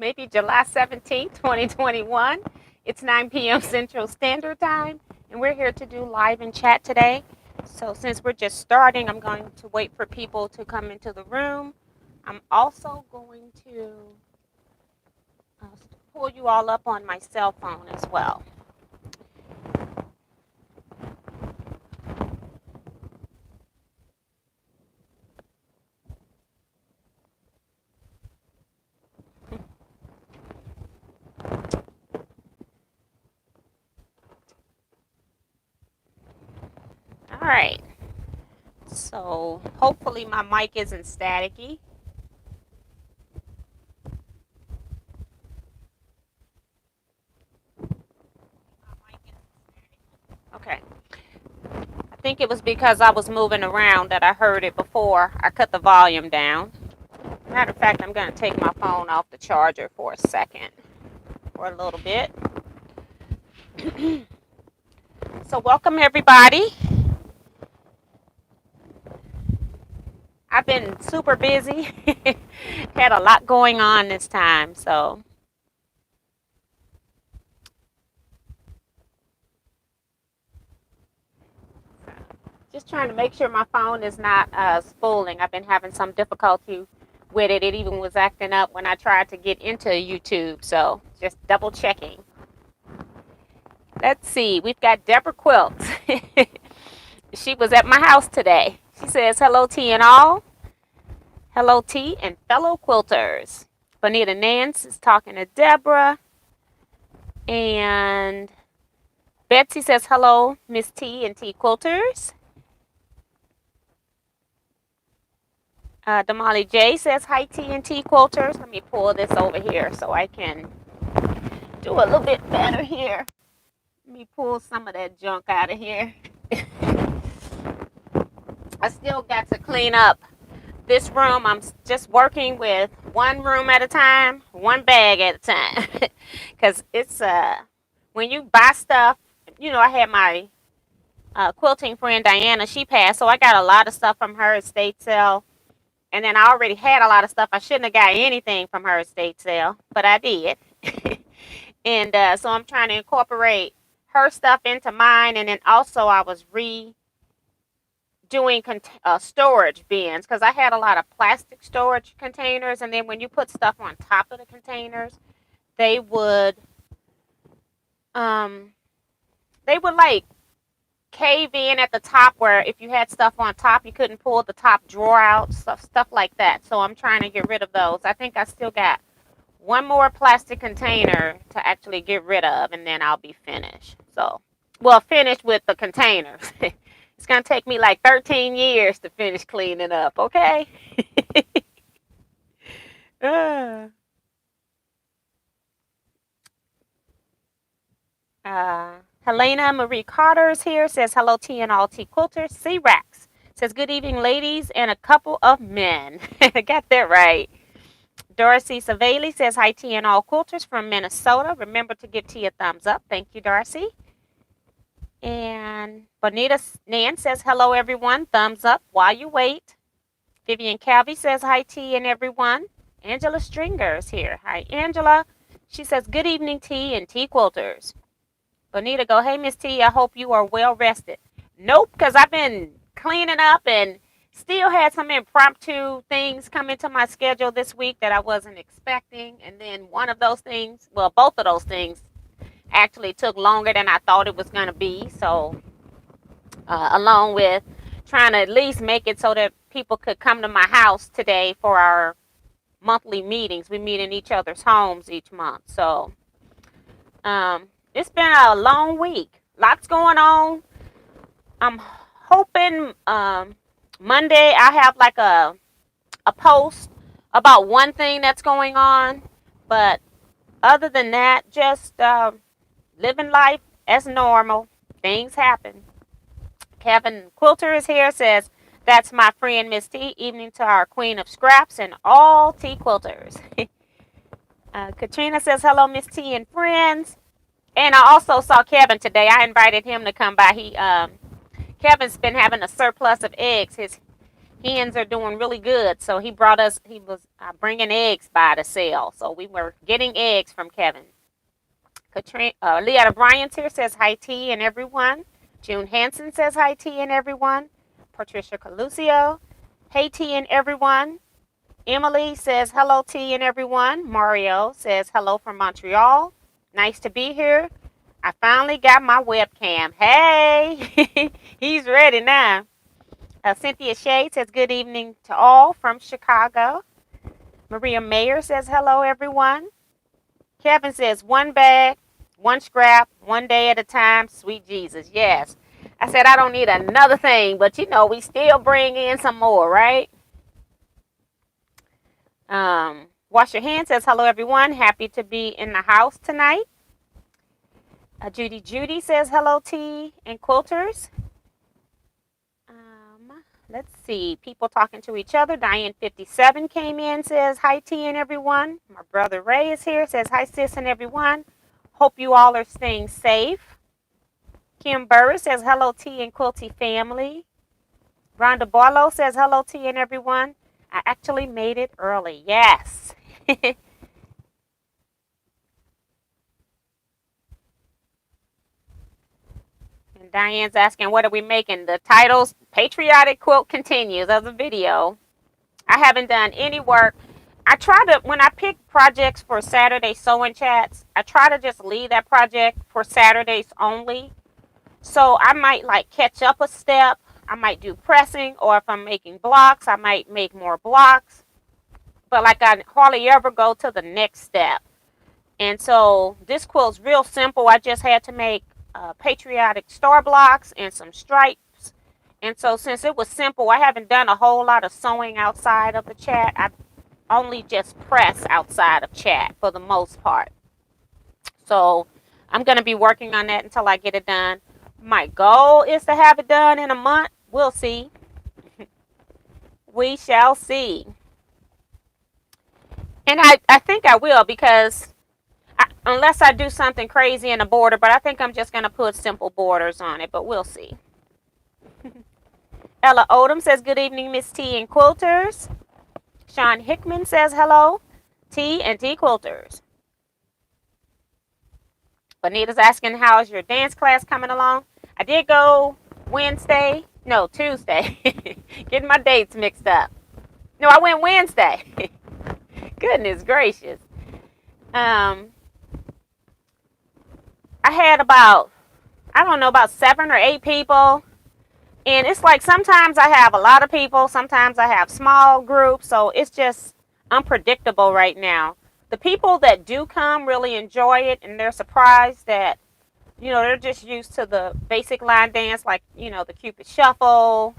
maybe July 17th, 2021. It's 9 p.m. Central Standard Time, and we're here to do live and chat today. So since we're just starting, I'm going to wait for people to come into the room. I'm also going to uh, pull you all up on my cell phone as well. All right. So hopefully my mic isn't staticky. Okay. I think it was because I was moving around that I heard it before I cut the volume down. Matter of fact, I'm going to take my phone off the charger for a second, for a little bit. So welcome everybody. I've been super busy. Had a lot going on this time, so. Just trying to make sure my phone is not spooling. I've been having some difficulty with it. It even was acting up when I tried to get into YouTube, so just double checking. Let's see, we've got Deborah Quilts. She was at my house today. She says, hello, T and all. Hello, T and fellow quilters. Bonita Nance is talking to Deborah. And Betsy says, hello, Miss T and T Quilters. Damali J says, hi, T and T Quilters. Let me pull this over here so I can do a little bit better here. Let me pull some of that junk out of here. I still got to clean up this room. I'm just working with one room at a time, one bag at a time. Because it's, when you buy stuff, I had my quilting friend Diana, she passed, so I got a lot of stuff from her estate sale. And then I already had a lot of stuff. I shouldn't have got anything from her estate sale, but I did. And so I'm trying to incorporate her stuff into mine. And then also I was redoing storage bins because I had a lot of plastic storage containers. And then when you put stuff on top of the containers, they would like cave in at the top, where if you had stuff on top, you couldn't pull the top drawer out, stuff like that. So I'm trying to get rid of those. I think I still got one more plastic container to actually get rid of, and then I'll be finished. So, well, finished with the containers. It's going to take me like 13 years to finish cleaning up, okay? Helena Marie Carter is here, says hello T and all T Quilters. C-Rax says good evening ladies and a couple of men. Got that right. Darcy Savali says hi T and all Quilters from Minnesota. Remember to give T a thumbs up. Thank you, Darcy. And Bonita Nan says hello everyone. Thumbs up while you wait. Vivian Calvi says hi T and everyone. Angela Stringer is here. Hi Angela. She says good evening T and T Quilters. Bonita go, hey, Miss T, I hope you are well rested. Nope, because I've been cleaning up and still had some impromptu things come into my schedule this week that I wasn't expecting. And then one of those things, well, both of those things actually took longer than I thought it was going to be. So along with trying to at least make it so that people could come to my house today for our monthly meetings. We meet in each other's homes each month. So, it's been a long week. Lots going on. I'm hoping Monday I have like a post about one thing that's going on. But other than that, just living life as normal. Things happen. Kevin Quilter is here, says, that's my friend Miss T. Evening to our queen of scraps and all T Quilters. Katrina says, hello Miss T and friends. And I also saw Kevin today. I invited him to come by. Kevin's been having a surplus of eggs. hens are doing really good. So he was bringing eggs by to sell. So we were getting eggs from Kevin. Leetta Bryant here says hi T and everyone. June Hansen says hi T and everyone. Patricia Calucio, hey T and everyone. Emily says hello T and everyone. Mario says hello from Montreal. Nice to be here. I finally got my webcam. Hey, he's ready now. Cynthia Shade says good evening to all from Chicago. Maria Mayer says hello everyone. Kevin says one bag, one scrap, one day at a time, sweet Jesus. Yes. I said I don't need another thing, but we still bring in some more, right? Wash your hands says hello everyone. Happy to be in the house tonight. Judy says hello T and quilters. Let's see. People talking to each other. Diane57 came in, says hi T and everyone. My brother Ray is here, says hi sis and everyone. Hope you all are staying safe. Kim Burris says hello T and Quilty family. Rhonda Barlow says hello T and everyone. I actually made it early. Yes. And Diane's asking, what are we making? The title's Patriotic Quilt continues as a video. I haven't done any work. I try to, when I pick projects for Saturday sewing chats, I try to just leave that project for Saturdays only. So I might like catch up a step. I might do pressing, or if I'm making blocks, I might make more blocks. But like I hardly ever go to the next step. And so this quilt's real simple. I just had to make patriotic star blocks and some stripes. And so since it was simple, I haven't done a whole lot of sewing outside of the chat. I only just press outside of chat for the most part. So I'm going to be working on that until I get it done. My goal is to have it done in a month. We'll see. We shall see. And I think I will, because unless I do something crazy in a border, but I think I'm just going to put simple borders on it, but we'll see. Ella Odom says, good evening, Miss T and Quilters. Sean Hickman says, hello, T and T Quilters. Bonita's asking, how's your dance class coming along? I did go Tuesday. Getting my dates mixed up. No, I went Wednesday. Goodness gracious. I had about 7 or 8 people. And it's like sometimes I have a lot of people, sometimes I have small groups, so it's just unpredictable right now. The people that do come really enjoy it, and they're surprised that, they're just used to the basic line dance, like, the Cupid Shuffle,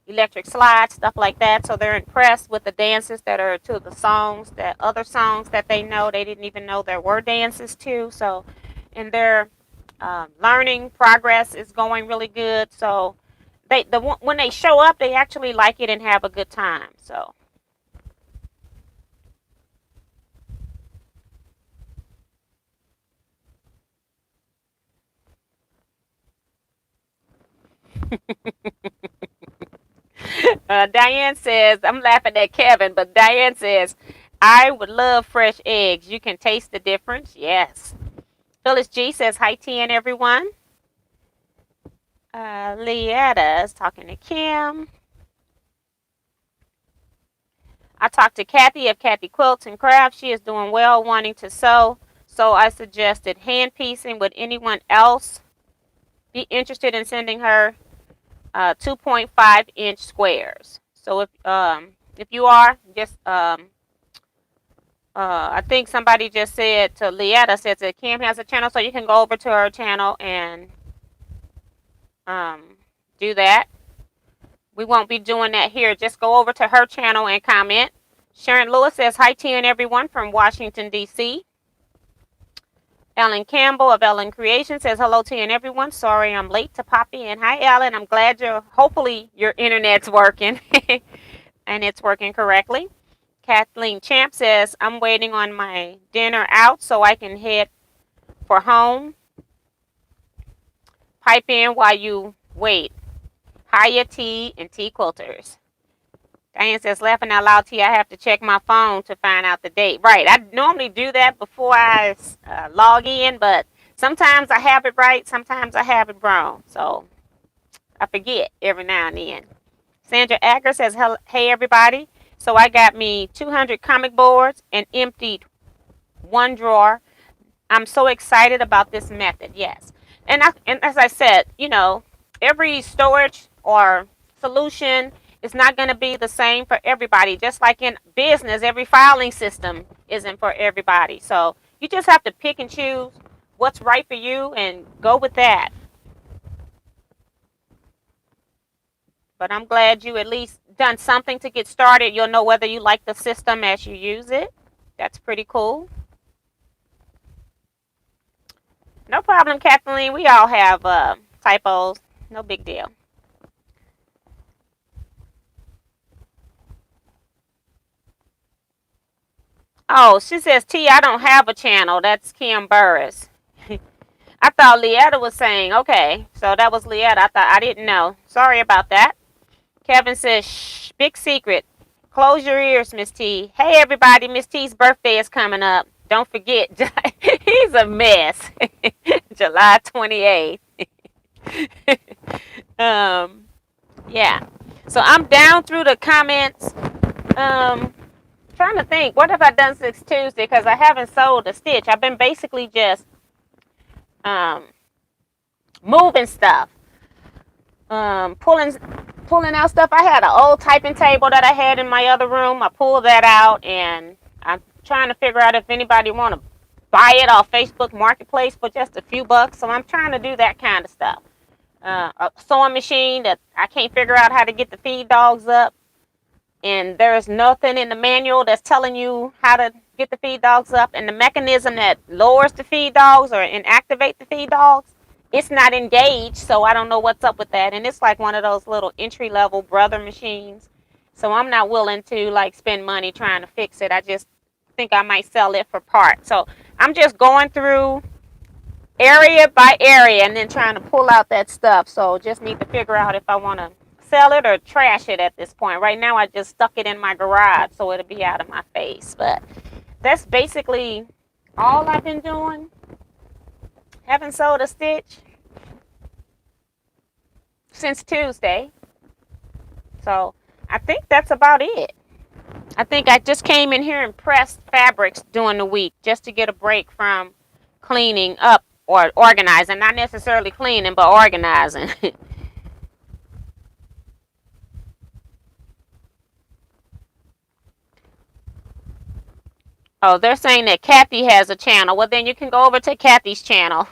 electric slide, stuff like that. So they're impressed with the dances that are to the songs, that other songs that they know they didn't even know there were dances to. So, and their learning progress is going really good. So when they show up, they actually like it and have a good time. So. Diane says, I'm laughing at Kevin, but Diane says, I would love fresh eggs. You can taste the difference. Yes. Phyllis G says, hi, T and everyone. Leetta is talking to Kim. I talked to Kathy of Kathy Quilts and Crafts. She is doing well, wanting to sew. So I suggested hand piecing. Would anyone else be interested in sending her 2.5-inch squares? So if you are, just I think somebody just said to Leetta, said that Kim has a channel, so you can go over to her channel and do that. We won't be doing that here. Just go over to her channel and comment. Sharon Lewis says, hi, T and everyone from Washington, D.C. Ellen Campbell of Ellen Creation says, hello, T and everyone. Sorry I'm late to pop in. Hi, Ellen. I'm glad hopefully your internet's working and it's working correctly. Kathleen Champ says, I'm waiting on my dinner out so I can head for home. Pipe in while you wait. Hiya, T and T Quilters. Diane says, laughing out loud, T, I have to check my phone to find out the date. Right. I normally do that before I log in, but sometimes I have it right. Sometimes I have it wrong. So I forget every now and then. Sandra Acker says, hey, everybody. So I got me 200 comic boards and emptied one drawer. I'm so excited about this method. Yes. And as I said, every storage or solution is not going to be the same for everybody. Just like in business, every filing system isn't for everybody. So you just have to pick and choose what's right for you and go with that. But I'm glad you at least done something to get started. You'll know whether you like the system as you use it. That's pretty cool. No problem, Kathleen. We all have typos. No big deal. Oh, she says, T, I don't have a channel. That's Kim Burris. I thought Leetta was saying, okay. So that was Leetta. I didn't know. Sorry about that. Kevin says, shh, big secret. Close your ears, Miss T. Hey, everybody. Miss T's birthday is coming up. Don't forget. He's a mess. July 28th. Yeah. So I'm down through the comments. Trying to think, what have I done since Tuesday? Because I haven't sold a stitch. I've been basically just moving stuff, pulling out stuff. I had an old typing table that I had in my other room. I pulled that out, and I'm trying to figure out if anybody want to buy it off Facebook Marketplace for just a few bucks. So I'm trying to do that kind of stuff. A sewing machine that I can't figure out how to get the feed dogs up. And there's nothing in the manual that's telling you how to get the feed dogs up. And the mechanism that lowers the feed dogs or inactivate the feed dogs, it's not engaged. So I don't know what's up with that. And it's like one of those little entry-level brother machines. So I'm not willing to like spend money trying to fix it. I just think I might sell it for parts. So I'm just going through area by area and then trying to pull out that stuff. So just need to figure out if I want to sell it or trash it at this point. Right now I just stuck it in my garage so it'll be out of my face. But that's basically all I've been doing. Haven't sold a stitch since Tuesday. So I think that's about it. I think I just came in here and pressed fabrics during the week just to get a break from cleaning up or organizing. Not necessarily cleaning, but organizing. Oh, they're saying that Kathy has a channel. Well, then you can go over to Kathy's channel.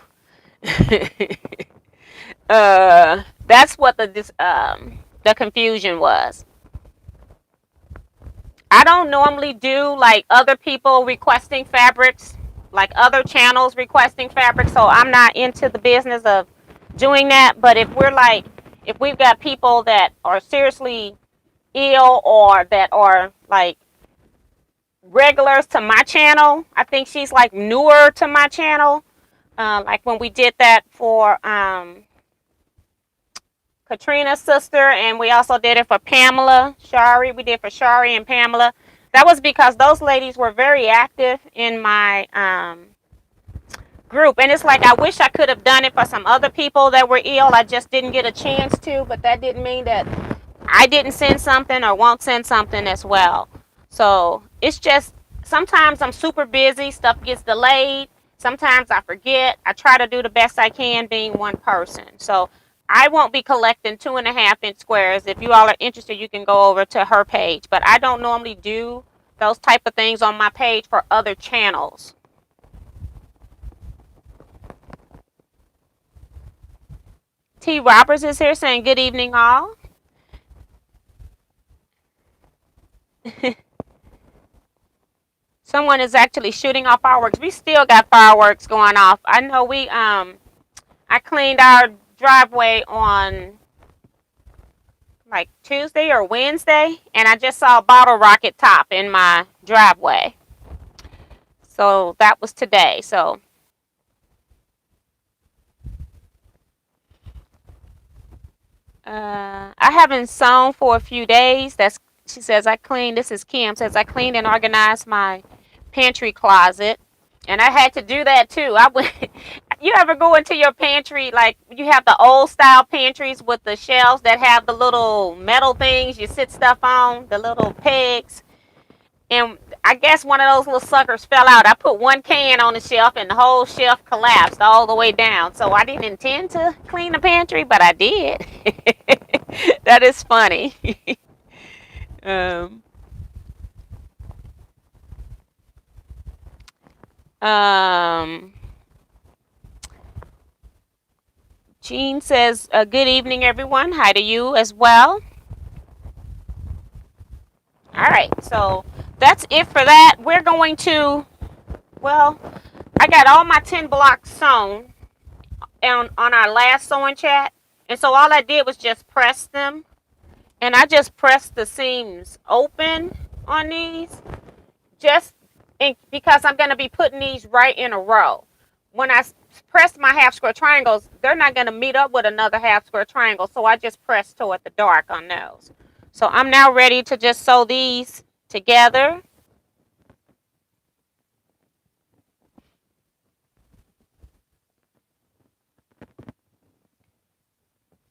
That's what the confusion was. I don't normally do like other people requesting fabrics, like other channels requesting fabrics. So I'm not into the business of doing that. But if we've got people that are seriously ill or that are like regulars to my channel, I think she's like newer to my channel. Like when we did that for Katrina's sister, and we also did it for Pamela Shari. We did for Shari and Pamela. That was because those ladies were very active in my group. And it's like I wish I could have done it for some other people that were ill. I just didn't get a chance to, but that didn't mean that I didn't send something or won't send something as well. So it's just sometimes I'm super busy. Stuff gets delayed. Sometimes I forget. I try to do the best I can being one person. So I won't be collecting 2.5-inch squares. If you all are interested, you can go over to her page. But I don't normally do those type of things on my page for other channels. T. Roberts is here saying good evening all. Someone is actually shooting off fireworks. We still got fireworks going off. I know I cleaned our driveway on like Tuesday or Wednesday, and I just saw a bottle rocket top in my driveway. So that was today. So I haven't sewn for a few days. That's She says, this is Kim, says, I cleaned and organized my pantry closet. And I had to do that too. I went, you ever go into your pantry, like you have the old style pantries with the shelves that have the little metal things you sit stuff on, the little pegs. And I guess one of those little suckers fell out. I put one can on the shelf and the whole shelf collapsed all the way down. So I didn't intend to clean the pantry, but I did. That is funny. um, um, Jean says, good evening, everyone. Hi to you as well. All right, so that's it for that. We're going to, well, I got all my 10 blocks sewn on our last sewing chat. And so all I did was just press them. And I just pressed the seams open on these because I'm going to be putting these right in a row. When I press my half square triangles, they're not going to meet up with another half square triangle. So I just press toward the dark on those. So I'm now ready to just sew these together.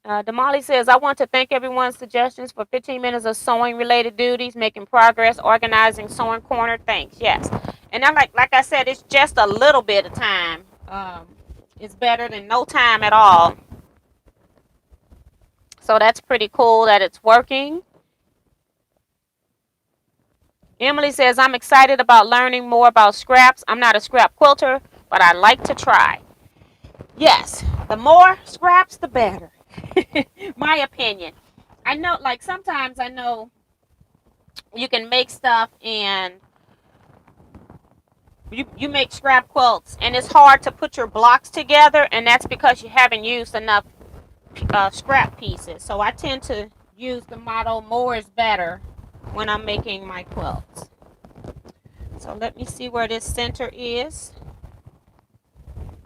Damali says, I want to thank everyone's suggestions for 15 minutes of sewing related duties, making progress, organizing sewing corner. Thanks. Yes. And I'm like I said, it's just a little bit of time. It's better than no time at all. So that's pretty cool that it's working. Emily says, I'm excited about learning more about scraps. I'm not a scrap quilter, but I like to try. Yes, the more scraps, the better. My opinion. I know, like sometimes I know you can make stuff and you make scrap quilts and it's hard to put your blocks together, and that's because you haven't used enough scrap pieces. So I tend to use the motto more is better when I'm making my quilts. So let me see where this center is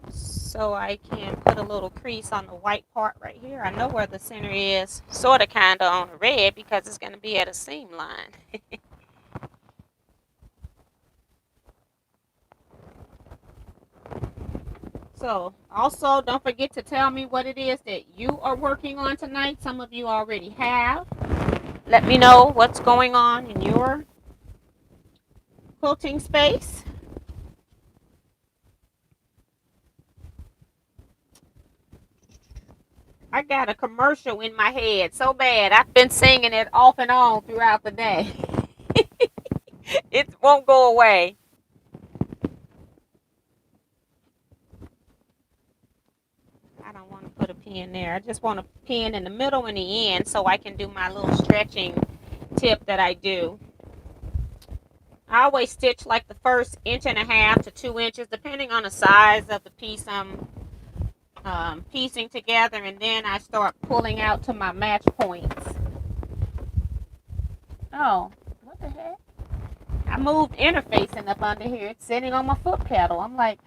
so I can put a little crease on the white part right here. I know where the center is, sort of kind of on the red because it's going to be at a seam line. So also don't forget to tell me what it is that you are working on tonight. Some of you already have. Let me know what's going on in your quilting space. I got a commercial in my head so bad. I've been singing it off and on throughout the day. It won't go away. I don't want to put a pin there. I just want a pin in the middle and the end so I can do my little stretching tip that I do. I always stitch like the first 1.5 to 2 inches depending on the size of the piece I'm piecing together, and then I start pulling out to my match points. Oh, what the heck? I moved interfacing up under here. It's sitting on my foot pedal. I'm like,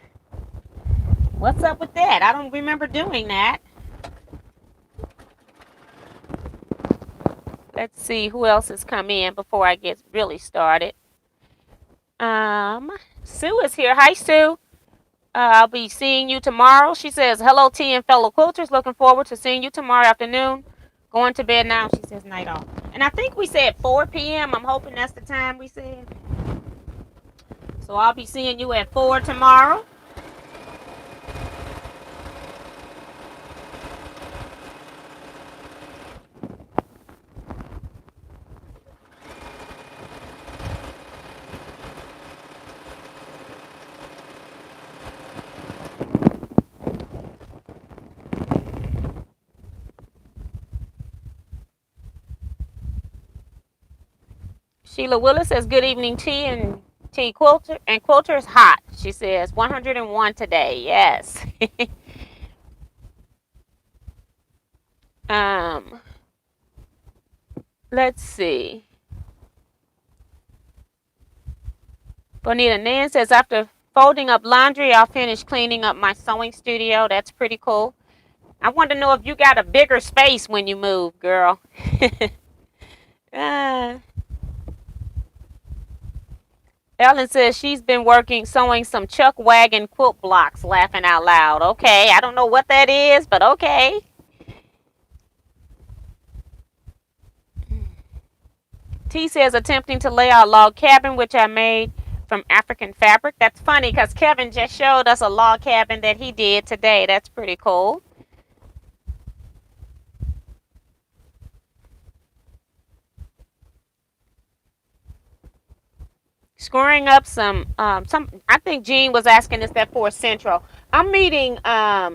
what's up with that? I don't remember doing that. Let's see who else has come in before I get really started. Sue is here. Hi, Sue. I'll be seeing you tomorrow. She says, hello, T and fellow quilters. Looking forward to seeing you tomorrow afternoon. Going to bed now. She says night off. And I think we said 4 p.m. I'm hoping that's the time we said. So I'll be seeing you at 4 tomorrow. Sheila Willis says, good evening, T and T Quilter and Quilters hot. She says 101 today. Yes. Let's see. Bonita Nan says, after folding up laundry, I'll finish cleaning up my sewing studio. That's pretty cool. I want to know if you got a bigger space when you move, girl. Ellen says she's been sewing some Chuck Wagon quilt blocks, laughing out loud. Okay, I don't know what that is, but okay. T says attempting to lay out log cabin, which I made from African fabric. That's funny because Kevin just showed us a log cabin that he did today. That's pretty cool. Scoring up some. I think Jean was asking us that for Central. I'm meeting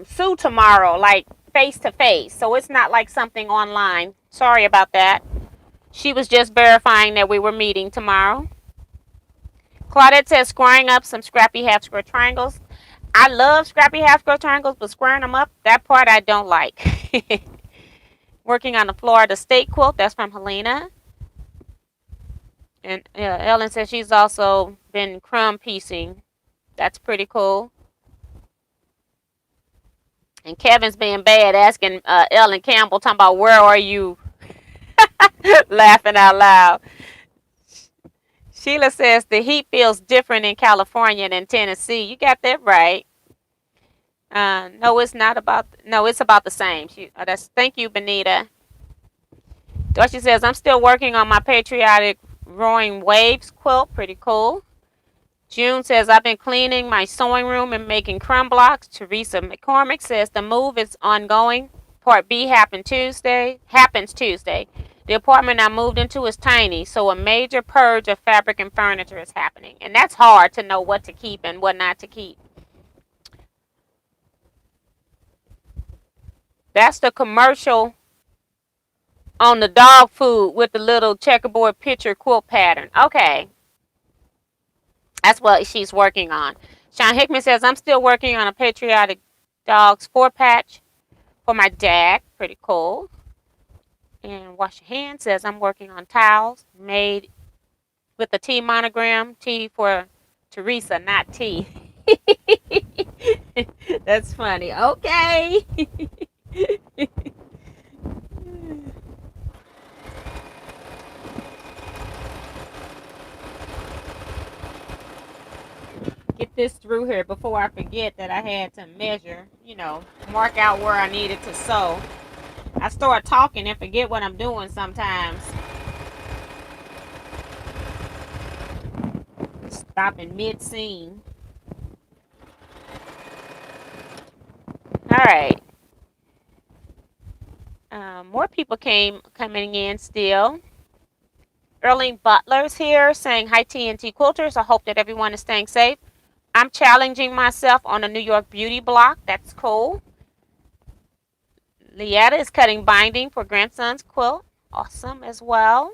Sue tomorrow, like face to face, so it's not like something online. Sorry about that. She was just verifying that we were meeting tomorrow. Claudette says squaring up some scrappy half square triangles. I love scrappy half square triangles, but squaring them up, that part I don't like. Working on the Florida State quilt. That's from Helena. And Ellen says she's also been crumb piecing. That's pretty cool. And Kevin's being bad, asking Ellen Campbell, talking about where are you? Laughing out loud. Sheila says the heat feels different in California than Tennessee. You got that right. No, it's not about. No, it's about the same. Thank you, Benita. Dorothy says I'm still working on my patriotic Roaring Waves quilt. Pretty cool. June says I've been cleaning my sewing room and making crumb blocks. Teresa McCormick says the move is ongoing. Part B happens Tuesday. The apartment I moved into is tiny, so a major purge of fabric and furniture is happening. And that's hard to know what to keep and what not to keep. That's the commercial on the dog food with the little checkerboard picture quilt pattern. Okay. That's what she's working on. Sean Hickman says, I'm still working on a Patriotic Dogs 4-patch for my dad. Pretty cool. And Wash Your Hands says, I'm working on towels made with the T monogram. T for Teresa, not T. That's funny. Okay. Get this through here before I forget that I had to measure, mark out where I needed to sew. I start talking and forget what I'm doing sometimes. Stopping mid-scene. All right. More people coming in still. Erling Butler's here saying hi TNT Quilters. I hope that everyone is staying safe. I'm challenging myself on a New York Beauty block. That's cool. Leetta is cutting binding for grandson's quilt. Awesome as well.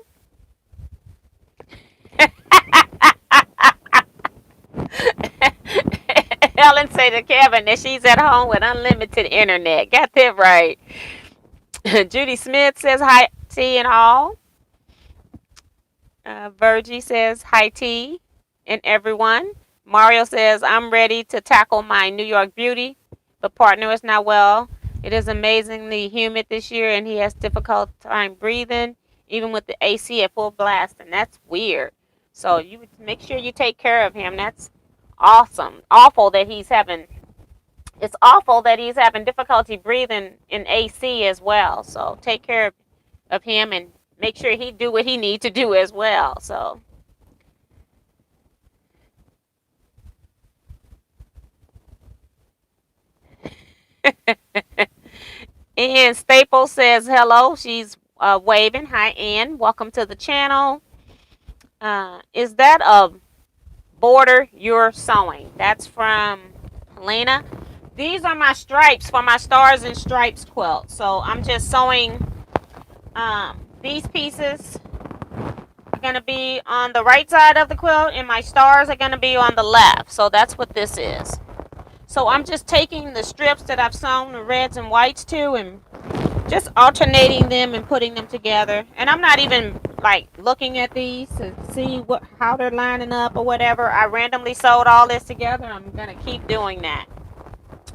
Ellen say to Kevin that she's at home with unlimited internet. Got that right. Judy Smith says hi T and all. Virgie says hi T and everyone. Mario says I'm ready to tackle my New York Beauty. The partner is not well. It is amazingly humid this year and he has difficult time breathing even with the AC at full blast, and that's weird. So you make sure you take care of him. That's awesome. It's awful that he's having difficulty breathing in AC as well. So take care of him and make sure he do what he needs to do as well. So Ann Staples says hello. She's waving. Hi, Ann. Welcome to the channel. Is that a border you're sewing? That's from Helena. These are my stripes for my Stars and Stripes quilt. So I'm just sewing these pieces are going to be on the right side of the quilt and my stars are going to be on the left. So that's what this is. So I'm just taking the strips that I've sewn the reds and whites to and just alternating them and putting them together. And I'm not even like looking at these to see how they're lining up or whatever. I randomly sewed all this together. I'm going to keep doing that.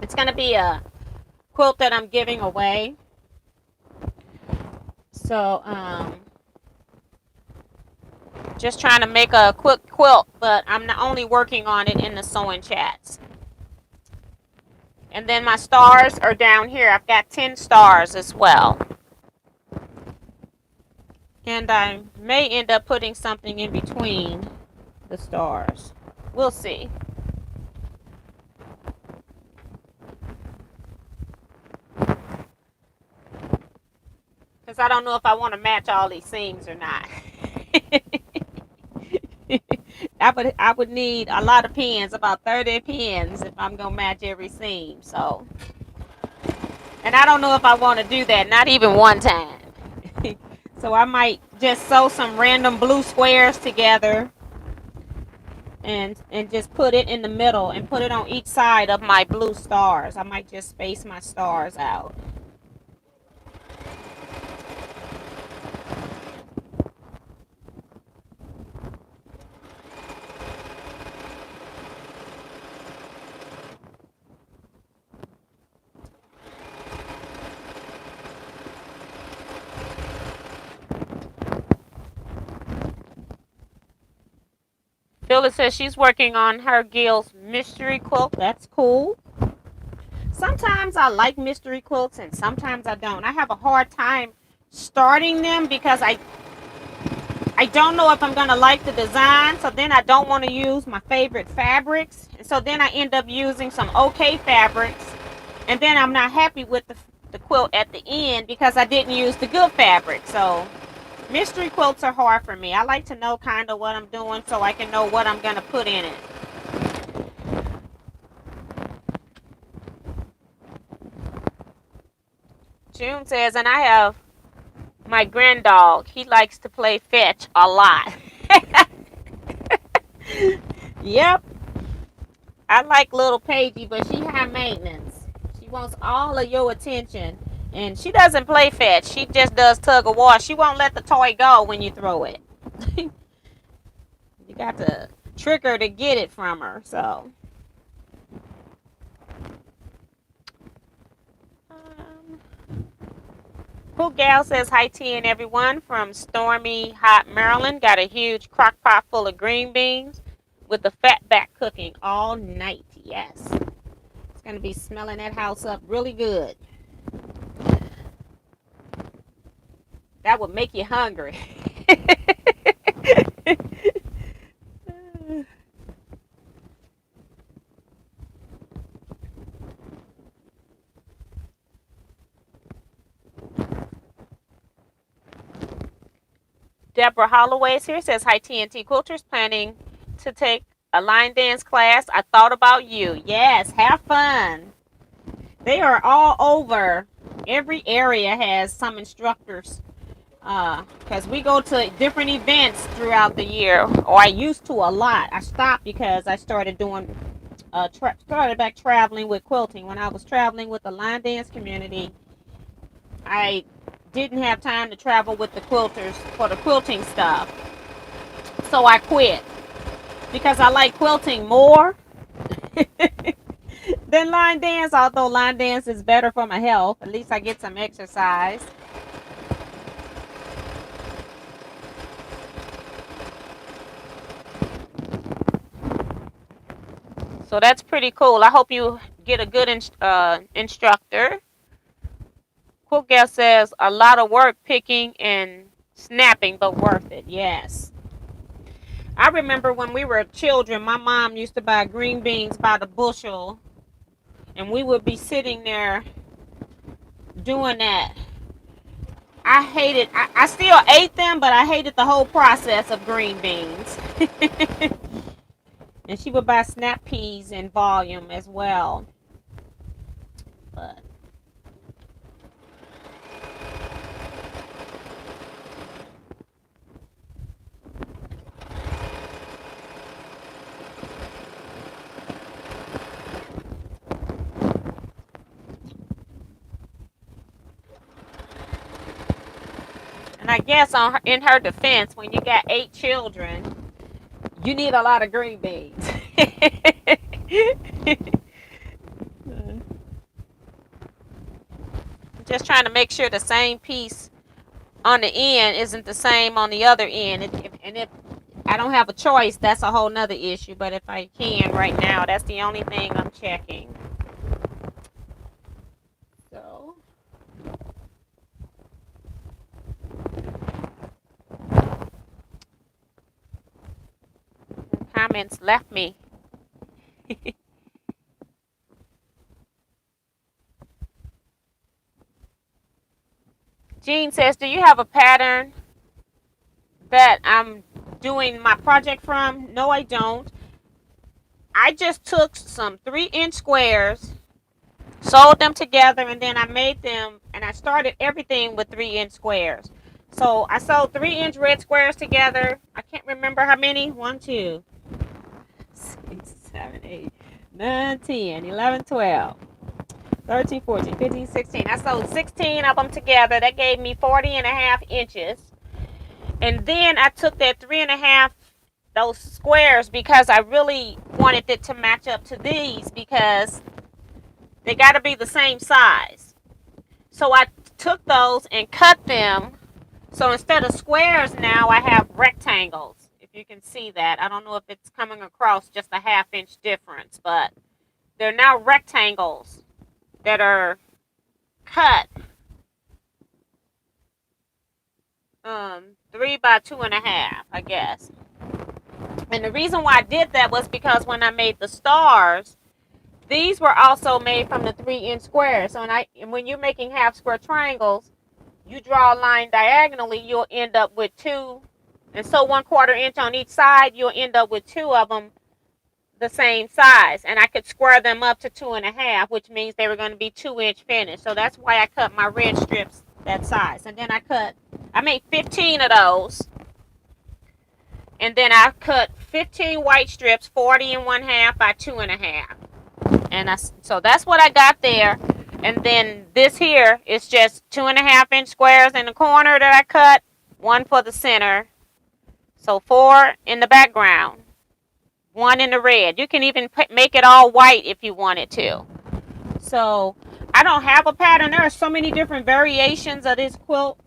It's going to be a quilt that I'm giving away. So Just trying to make a quick quilt, but I'm not only working on it in the sewing chats. And then my stars are down here. I've got 10 stars as well. And I may end up putting something in between the stars. We'll see. Because I don't know if I want to match all these seams or not. I would need a lot of pins, about 30 pins, if I'm going to match every seam. So, and I don't know if I want to do that, not even one time. So I might just sew some random blue squares together and just put it in the middle and put it on each side of my blue stars. I might just space my stars out. Phyllis says she's working on her Gil's mystery quilt. That's cool. Sometimes I like mystery quilts and sometimes I don't. I have a hard time starting them because I don't know if I'm going to like the design. So then I don't want to use my favorite fabrics. And so then I end up using some okay fabrics. And then I'm not happy with the quilt at the end because I didn't use the good fabric. So mystery quilts are hard for me. I like to know kind of what I'm doing so I can know what I'm going to put in it. June says, and I have my granddog. He likes to play fetch a lot. Yep. I like little Paigey, but she high maintenance. She wants all of your attention. And she doesn't play fetch. She just does tug of war. She won't let the toy go when you throw it. You got to trick her to get it from her. So. Cool Gal says, hi T and everyone from stormy, hot Maryland. Got a huge crock pot full of green beans with the fat back cooking all night. Yes. It's going to be smelling that house up really good. That would make you hungry. Deborah Holloway is here. Says, hi TNT Quilters, planning to take a line dance class. I thought about you. Yes, have fun. They are all over. Every area has some instructors. Because we go to different events throughout the year. Or I used to a lot. I stopped because I started doing, started back traveling with quilting. When I was traveling with the line dance community, I didn't have time to travel with the quilters for the quilting stuff. So I quit because I like quilting more than line dance, although line dance is better for my health. At least I get some exercise. So that's pretty cool. I hope you get a good instructor. Quilt Gal says, a lot of work picking and snapping, but worth it. Yes. I remember when we were children, my mom used to buy green beans by the bushel, and we would be sitting there doing that. I hated, I still ate them, but I hated the whole process of green beans. And she would buy snap peas in volume as well. But and I guess in her defense, when you got 8 children, you need a lot of green beans. Just trying to make sure the same piece on the end isn't the same on the other end. And if I don't have a choice, that's a whole nother issue. But if I can right now, that's the only thing I'm checking. So comments left me. Jean says, do you have a pattern that I'm doing my project from? No, I don't. I just took some 3-inch squares, sewed them together, and then I made them, and I started everything with 3-inch squares. So I sewed 3-inch red squares together. I can't remember how many. 1, 2, 6, 7, 8, 9, 10, 11, 12, 13, 14, 15, 16. I sewed 16 of them together. That gave me 40.5 inches. And then I took that 3.5, those squares, because I really wanted it to match up to these because they got to be the same size. So I took those and cut them. So instead of squares now I have rectangles. If you can see that. I don't know if it's coming across just a 1/2 inch difference, but they're now rectangles that are cut 3 by 2.5, I guess. And the reason why I did that was because when I made the stars, these were also made from the 3-inch squares. So when you're making half square triangles, you draw a line diagonally, you'll end up with 2. And so 1/4 inch on each side, you'll end up with 2 of them the same size. And I could square them up to 2.5, which means they were going to be 2-inch finish. So that's why I cut my red strips that size. And then I made 15 of those. And then I cut 15 white strips, 40.5 by 2.5. And so that's what I got there. And then this here is just 2.5-inch squares in the corner that I cut, 1 for the center. So 4 in the background, 1 in the red. You can even make it all white if you wanted to. So I don't have a pattern. There are so many different variations of this quilt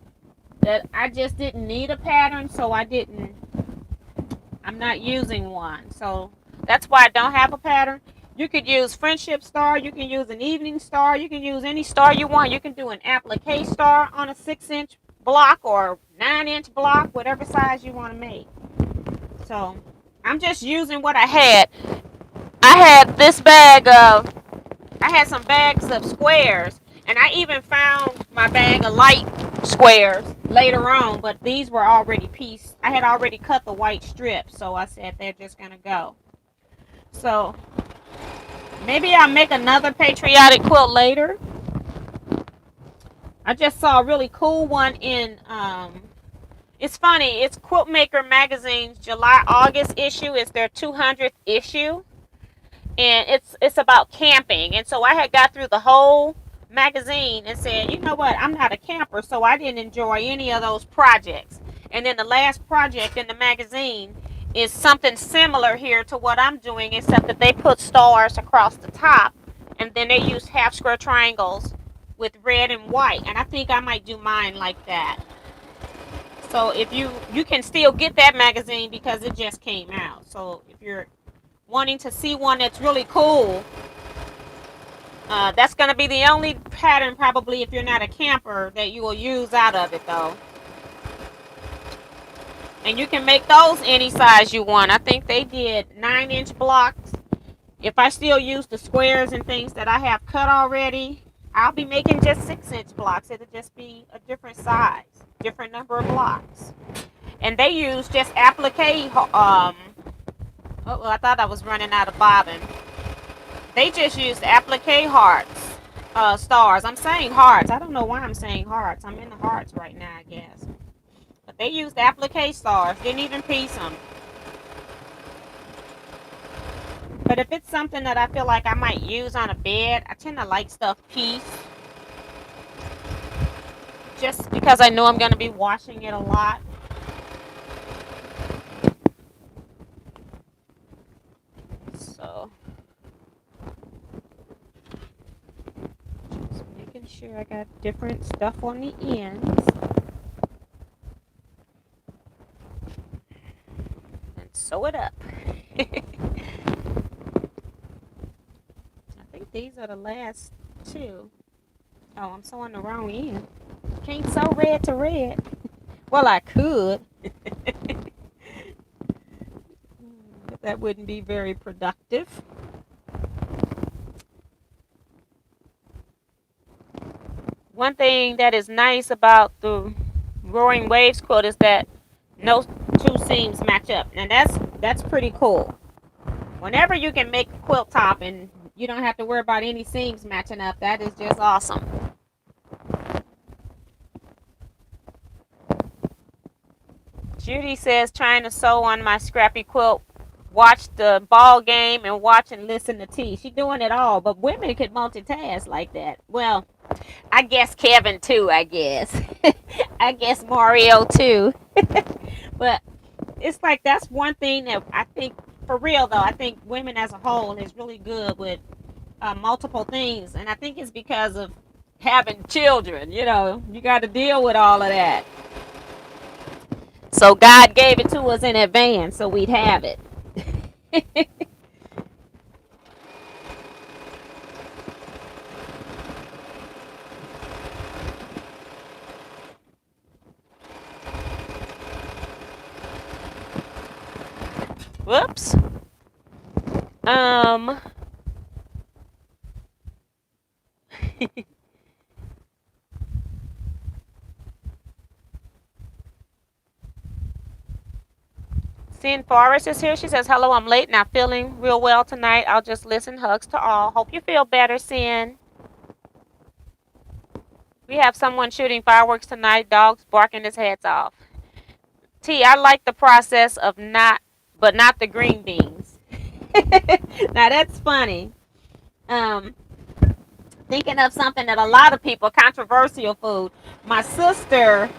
that I just didn't need a pattern, so I'm not using one. So that's why I don't have a pattern. You could use friendship star. You can use an evening star. You can use any star you want. You can do an applique star on a 6-inch block or 9-inch block, whatever size you want to make. So I'm just using what I had. I had some bags of squares, and I even found my bag of light squares later on, but these were already pieced. I had already cut the white strips, so I said they're just gonna go. So maybe I'll make another patriotic quilt later. I just saw a really cool one in it's funny, it's Quilt Maker Magazine's July-August issue. It's their 200th issue, and it's about camping. And so I had got through the whole magazine and said, you know what, I'm not a camper, so I didn't enjoy any of those projects. And then the last project in the magazine is something similar here to what I'm doing, except that they put stars across the top, and then they used half square triangles with red and white. And I think I might do mine like that. So if you can still get that magazine because it just came out. So if you're wanting to see one that's really cool, that's going to be the only pattern probably if you're not a camper that you will use out of it though. And you can make those any size you want. I think they did 9-inch blocks. If I still use the squares and things that I have cut already, I'll be making just 6-inch blocks. It'll just be a different size, different number of blocks. And they use just applique. I thought I was running out of bobbin. They just used applique hearts, stars. I'm saying hearts. I don't know why I'm saying hearts. I'm in the hearts right now, I guess. But they used applique stars. Didn't even piece them. But if it's something that I feel like I might use on a bed, I tend to like stuff pieced. Just because I know I'm going to be washing it a lot. So, just making sure I got different stuff on the ends. And sew it up. I think these are the last two. Oh, I'm sewing the wrong end. Can't sew red to red. Well, I could. But that wouldn't be very productive. One thing that is nice about the Roaring Waves quilt is that no two seams match up. And that's pretty cool. Whenever you can make a quilt top and you don't have to worry about any seams matching up, that is just awesome. Judy says, trying to sew on my Scrappy quilt, watch the ball game and watch and listen to T. She's doing it all, but women could multitask like that. Well, I guess Kevin too, I guess. I guess Mario too. But it's like that's one thing that I think, for real though, I think women as a whole is really good with multiple things. And I think it's because of having children. You know, you got to deal with all of that. So God gave it to us in advance so we'd have it. Whoops. Sin Forrest is here. She says, hello, I'm late, not feeling real well tonight. I'll just listen. Hugs to all. Hope you feel better, Sin. We have someone shooting fireworks tonight. Dogs barking his heads off. T, I like the process of but not the green beans. Now that's funny. Thinking of something that a lot of people, controversial food. My sister,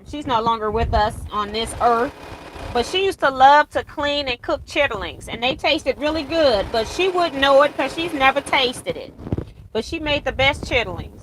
she's no longer with us on this earth, but she used to love to clean and cook chitterlings, and they tasted really good, but she wouldn't know it because she's never tasted it. But she made the best chitterlings.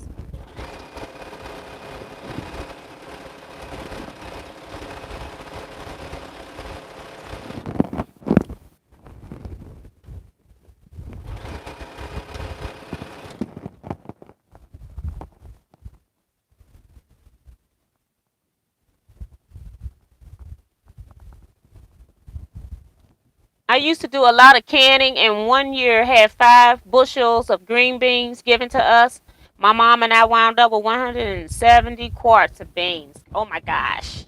I used to do a lot of canning, and one year had 5 bushels of green beans given to us. My mom and I wound up with 170 quarts of beans. Oh my gosh.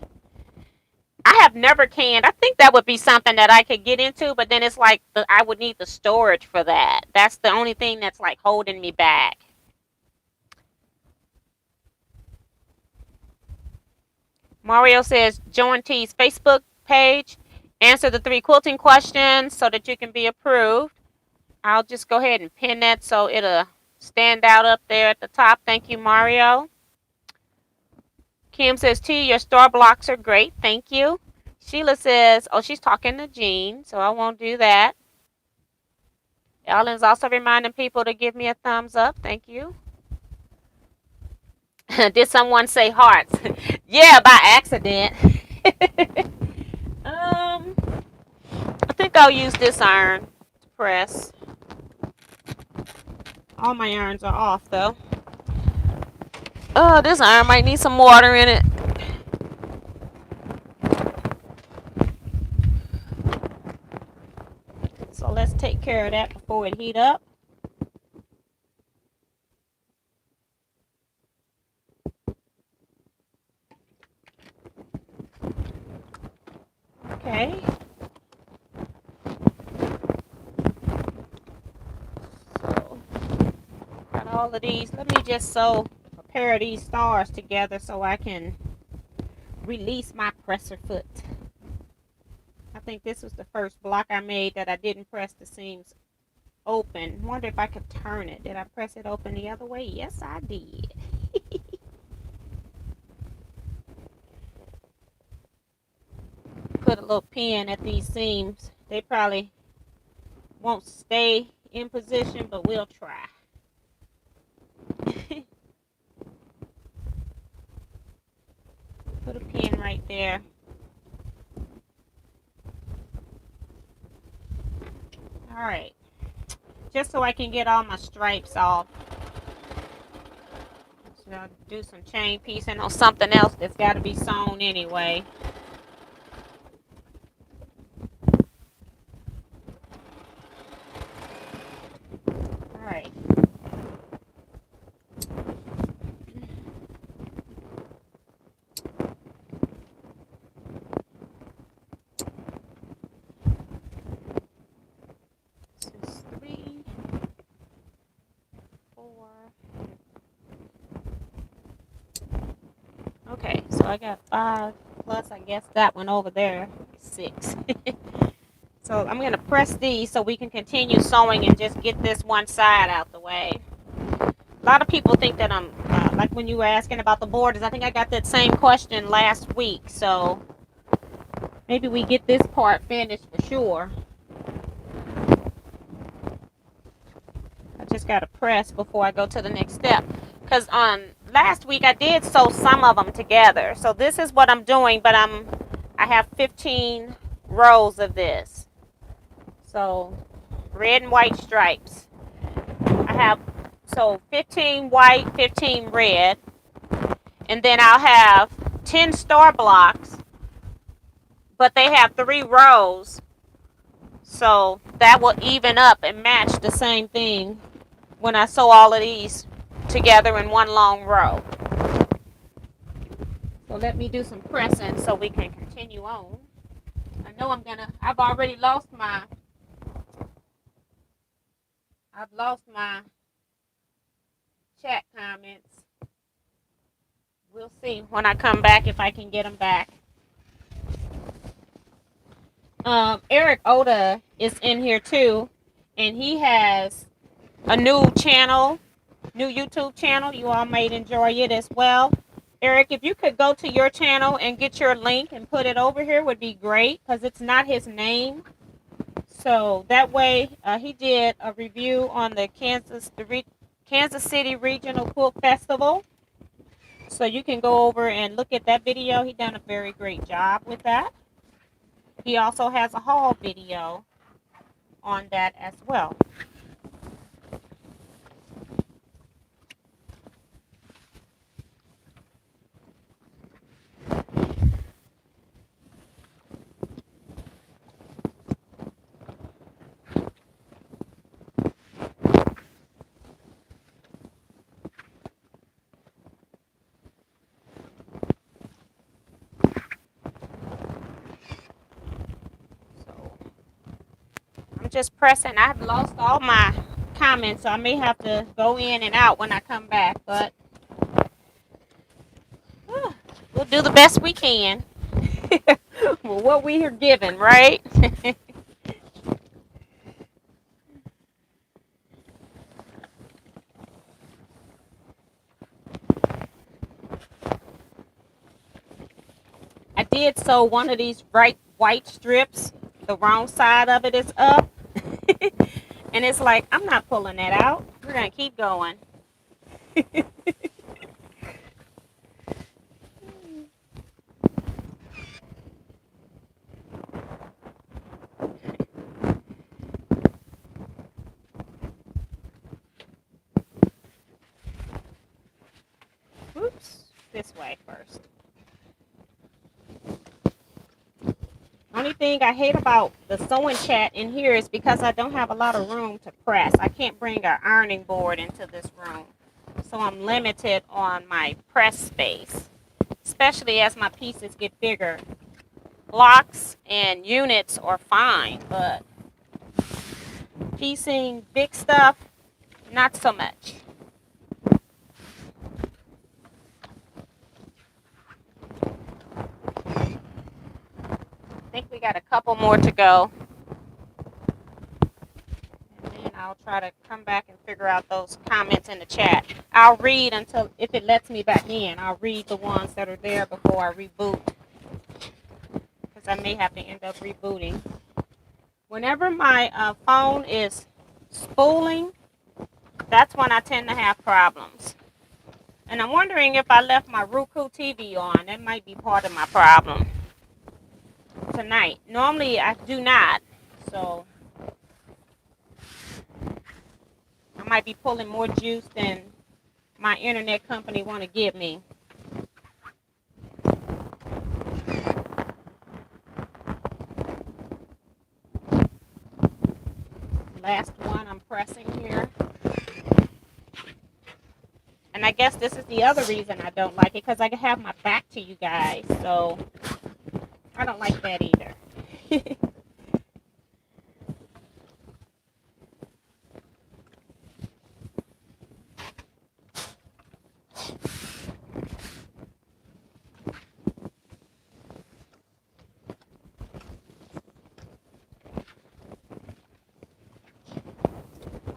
I have never canned. I think that would be something that I could get into, but then it's like I would need the storage for that. That's the only thing that's like holding me back. Mario says, join T's Facebook page. Answer the 3 quilting questions so that you can be approved. I'll just go ahead and pin that so it'll stand out up there at the top. Thank you, Mario. Kim says, T, your star blocks are great. Thank you. Sheila says, oh, she's talking to Jean, so I won't do that. Ellen's also reminding people to give me a thumbs up. Thank you. Did someone say hearts? Yeah, by accident. I think I'll use this iron to press. All my irons are off though. Oh, this iron might need some water in it. So let's take care of that before it heat up. Okay. So got all of these. Let me just sew a pair of these stars together so I can release my presser foot. I think this was the first block I made that I didn't press the seams open. Wonder if I could turn it. Did I press it open the other way? Yes, I did. Put a little pin at these seams. They probably won't stay in position, but we'll try. Put a pin right there. All right. Just so I can get all my stripes off. So I'll do some chain piecing on something else that's got to be sewn anyway. All right. This is 3, 4. Okay, so I got 5 plus I guess that one over there, 6. So I'm going to press these so we can continue sewing and just get this one side out the way. A lot of people think that I'm, like when you were asking about the borders, I think I got that same question last week. So maybe we get this part finished for sure. I just got to press before I go to the next step. Because on last week I did sew some of them together. So this is what I'm doing, but I have 15 rows of this. So red and white stripes. I have 15 white, 15 red, and then I'll have 10 star blocks, but they have 3 rows, so that will even up and match the same thing when I sew all of these together in one long row. So let me do some pressing so we can continue on. I know I've already lost my chat comments. We'll see when I come back if I can get them back. Eric Oda is in here too, and he has a new YouTube channel. You all might enjoy it as well. Eric, if you could go to your channel and get your link and put it over here would be great, because it's not his name. So that way, he did a review on the Kansas City Regional Quilt Festival. So you can go over and look at that video. He done a very great job with that. He also has a haul video on that as well. I'm just pressing. I've lost all my comments, so I may have to go in and out when I come back, but we'll do the best we can. Well, what we are given, right? I did sew one of these bright white strips. The wrong side of it is up. And it's like, I'm not pulling that out. We're going to keep going. Oops. This way first. Only thing I hate about the sewing chat in here is because I don't have a lot of room to press. I can't bring an ironing board into this room. So I'm limited on my press space, especially as my pieces get bigger. Blocks and units are fine, but piecing big stuff, not so much. I think we got a couple more to go. And then I'll try to come back and figure out those comments in the chat. I'll read until, if it lets me back in, I'll read the ones that are there before I reboot. Because I may have to end up rebooting. Whenever my phone is spooling, that's when I tend to have problems. And I'm wondering if I left my Roku TV on. That might be part of my problem tonight. Normally I do not. So might be pulling more juice than my internet company want to give me. Last one I'm pressing here. And I guess this is the other reason I don't like it, because I can have my back to you guys. So I don't like that either.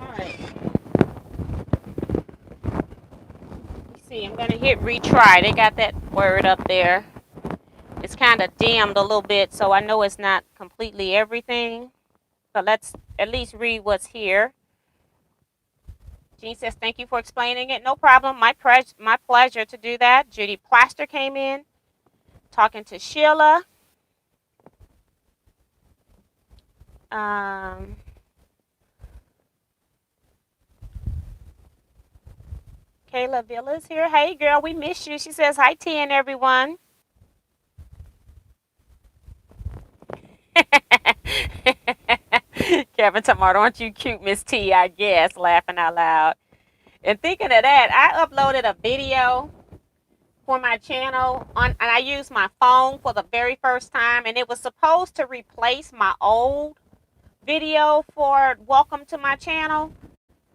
All right. See, I'm going to hit retry. They got that word up there. It's kind of dimmed a little bit, so I know it's not completely everything. But let's at least read what's here. Jean says, thank you for explaining it. No problem. My pleasure to do that. Judy Plaster came in, talking to Sheila. Kayla Villa's here. Hey, girl, we miss you. She says, hi, T and everyone. Kevin Tomato, aren't you cute, Miss T? I guess, laughing out loud. And thinking of that, I uploaded a video for my channel and I used my phone for the very first time, and it was supposed to replace my old video for welcome to my channel.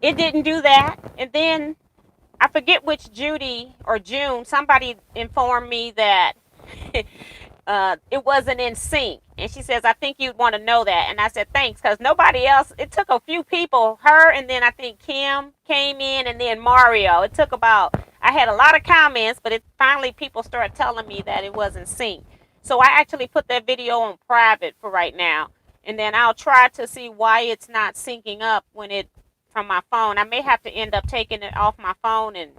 It didn't do that. And then I forget which Judy or June, somebody informed me that it wasn't in sync. And she says, I think you'd want to know that. And I said, thanks, because nobody else, it took a few people, her, and then I think Kim came in, and then Mario. It took about, I had a lot of comments, but finally people started telling me that it wasn't synced. So I actually put that video on private for right now. And then I'll try to see why it's not syncing up when it, from my phone. I may have to end up taking it off my phone and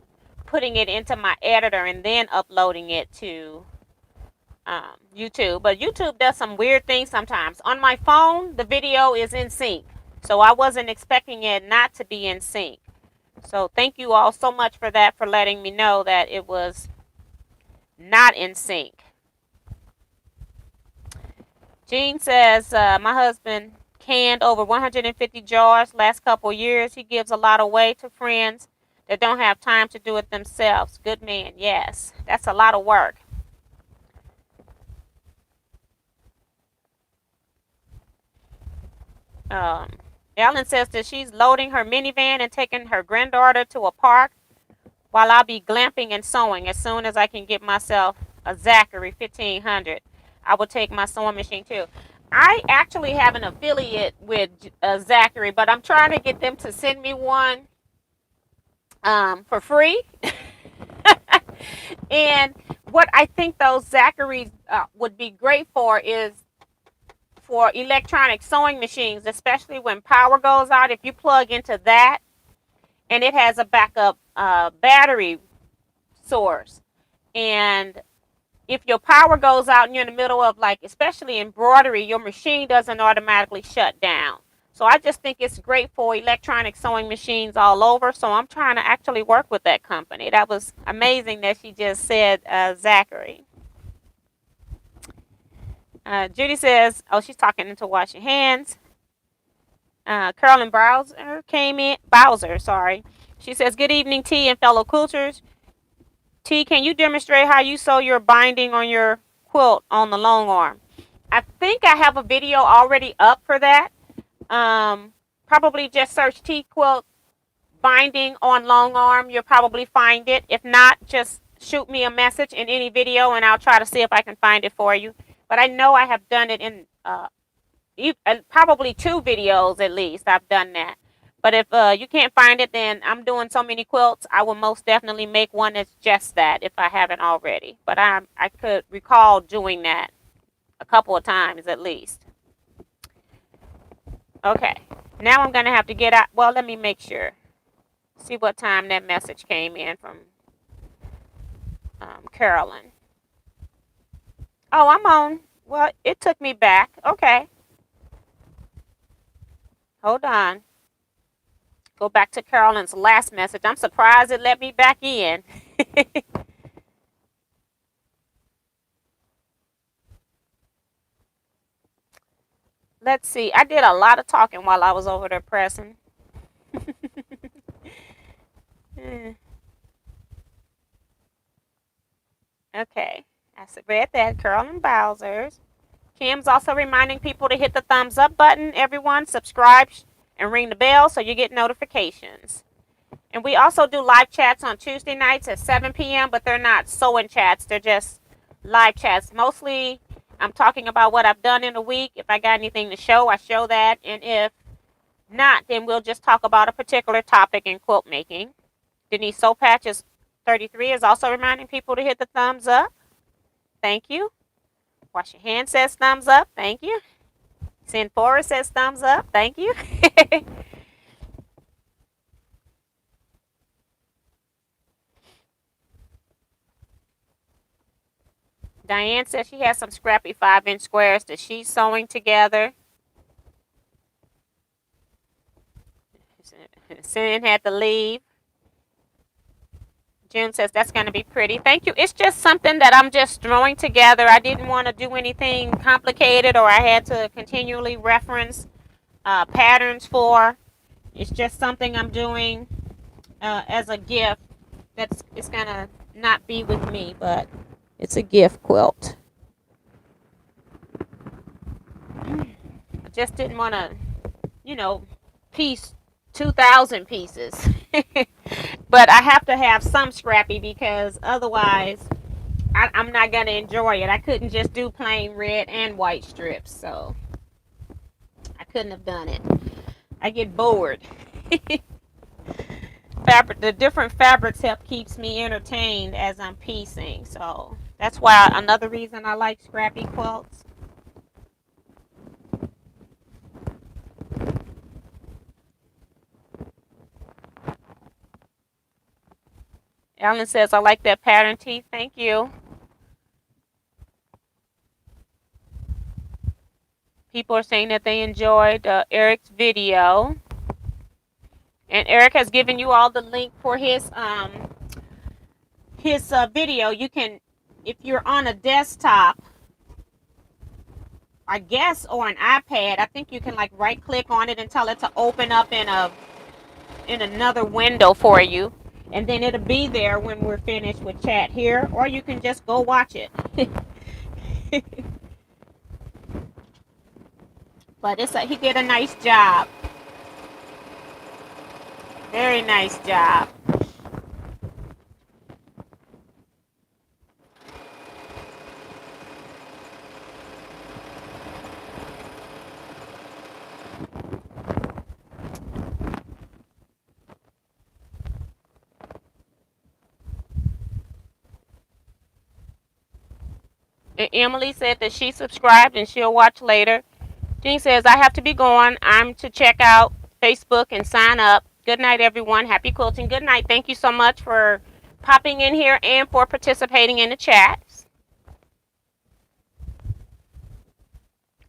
putting it into my editor and then uploading it to YouTube. But YouTube does some weird things sometimes. On my phone, the video is in sync. So I wasn't expecting it not to be in sync. So thank you all so much for that, for letting me know that it was not in sync. Jean says, my husband canned over 150 jars last couple years. He gives a lot away to friends that don't have time to do it themselves. Good man. Yes, that's a lot of work. Ellen says that she's loading her minivan and taking her granddaughter to a park while I'll be glamping and sewing. As soon as I can get myself a Zachary 1500, I will take my sewing machine too. I actually have an affiliate with Zachary, but I'm trying to get them to send me one for free. And what I think those Zacharys would be great for is for electronic sewing machines, especially when power goes out. If you plug into that, and it has a backup battery source, and if your power goes out and you're in the middle of, like, especially embroidery, your machine doesn't automatically shut down. So I just think it's great for electronic sewing machines all over. So I'm trying to actually work with that company. That was amazing that she just said Zachary. Judy says, oh, she's talking into washing hands. Carolyn Bowser came in. Bowser, sorry. She says, good evening, T and fellow quilters. T, can you demonstrate how you sew your binding on your quilt on the long arm? I think I have a video already up for that. Probably just search Teaquilt binding on long arm. You'll probably find it. If not, just shoot me a message in any video and I'll try to see if I can find it for you. But I know I have done it in probably 2 videos at least. I've done that. But if you can't find it, then I'm doing so many quilts, I will most definitely make one that's just that if I haven't already. But I could recall doing that a couple of times at least. Okay, now I'm going to have to get out. Well, let me make sure. See what time that message came in from Carolyn. Oh, I'm on. Well, it took me back. Okay. Hold on. Go back to Carolyn's last message. I'm surprised it let me back in. Let's see. I did a lot of talking while I was over there pressing. Okay. I read that. Carolyn Bowser's. Kim's also reminding people to hit the thumbs up button. Everyone, subscribe and ring the bell so you get notifications. And we also do live chats on Tuesday nights at 7 p.m., but they're not sewing chats. They're just live chats. Mostly, I'm talking about what I've done in a week. If I got anything to show, I show that. And if not, then we'll just talk about a particular topic in quilt making. Denise Soul Patches 33 is also reminding people to hit the thumbs up. Thank you. Wash your hands says thumbs up. Thank you. Sin Forest says thumbs up. Thank you. Diane says she has some scrappy 5-inch squares that she's sewing together. Sin had to leave. June says that's going to be pretty. Thank you. It's just something that I'm just throwing together. I didn't want to do anything complicated or I had to continually reference patterns for. It's just something I'm doing as a gift. It's going to not be with me, but it's a gift quilt. I just didn't want to, piece 2,000 pieces. But I have to have some scrappy because otherwise I'm not going to enjoy it. I couldn't just do plain red and white strips, so I couldn't have done it. I get bored. The different fabrics help keeps me entertained as I'm piecing, so that's why another reason I like scrappy quilts. Ellen says, I like that pattern tee. Thank you. People are saying that they enjoyed Eric's video. And Eric has given you all the link for his video. You can, if you're on a desktop, I guess, or an iPad, I think you can like right click on it and tell it to open up in another window for you. And then it'll be there when we're finished with chat here, or you can just go watch it. But he did a nice job. Very nice job. And Emily said that she subscribed and she'll watch later. Jean says, I have to be going. I'm to check out Facebook and sign up. Good night, everyone. Happy quilting. Good night. Thank you so much for popping in here and for participating in the chats.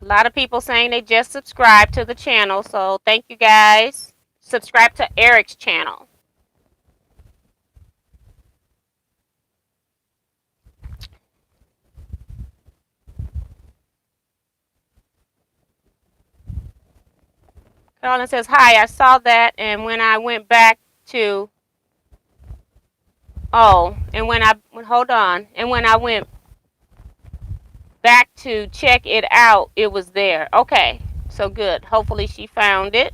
A lot of people saying they just subscribed to the channel, so thank you guys. Subscribe to Eric's channel. Carolyn says, hi, I saw that, and when I went back to, and when I went back to check it out, it was there. Okay, so good. Hopefully she found it.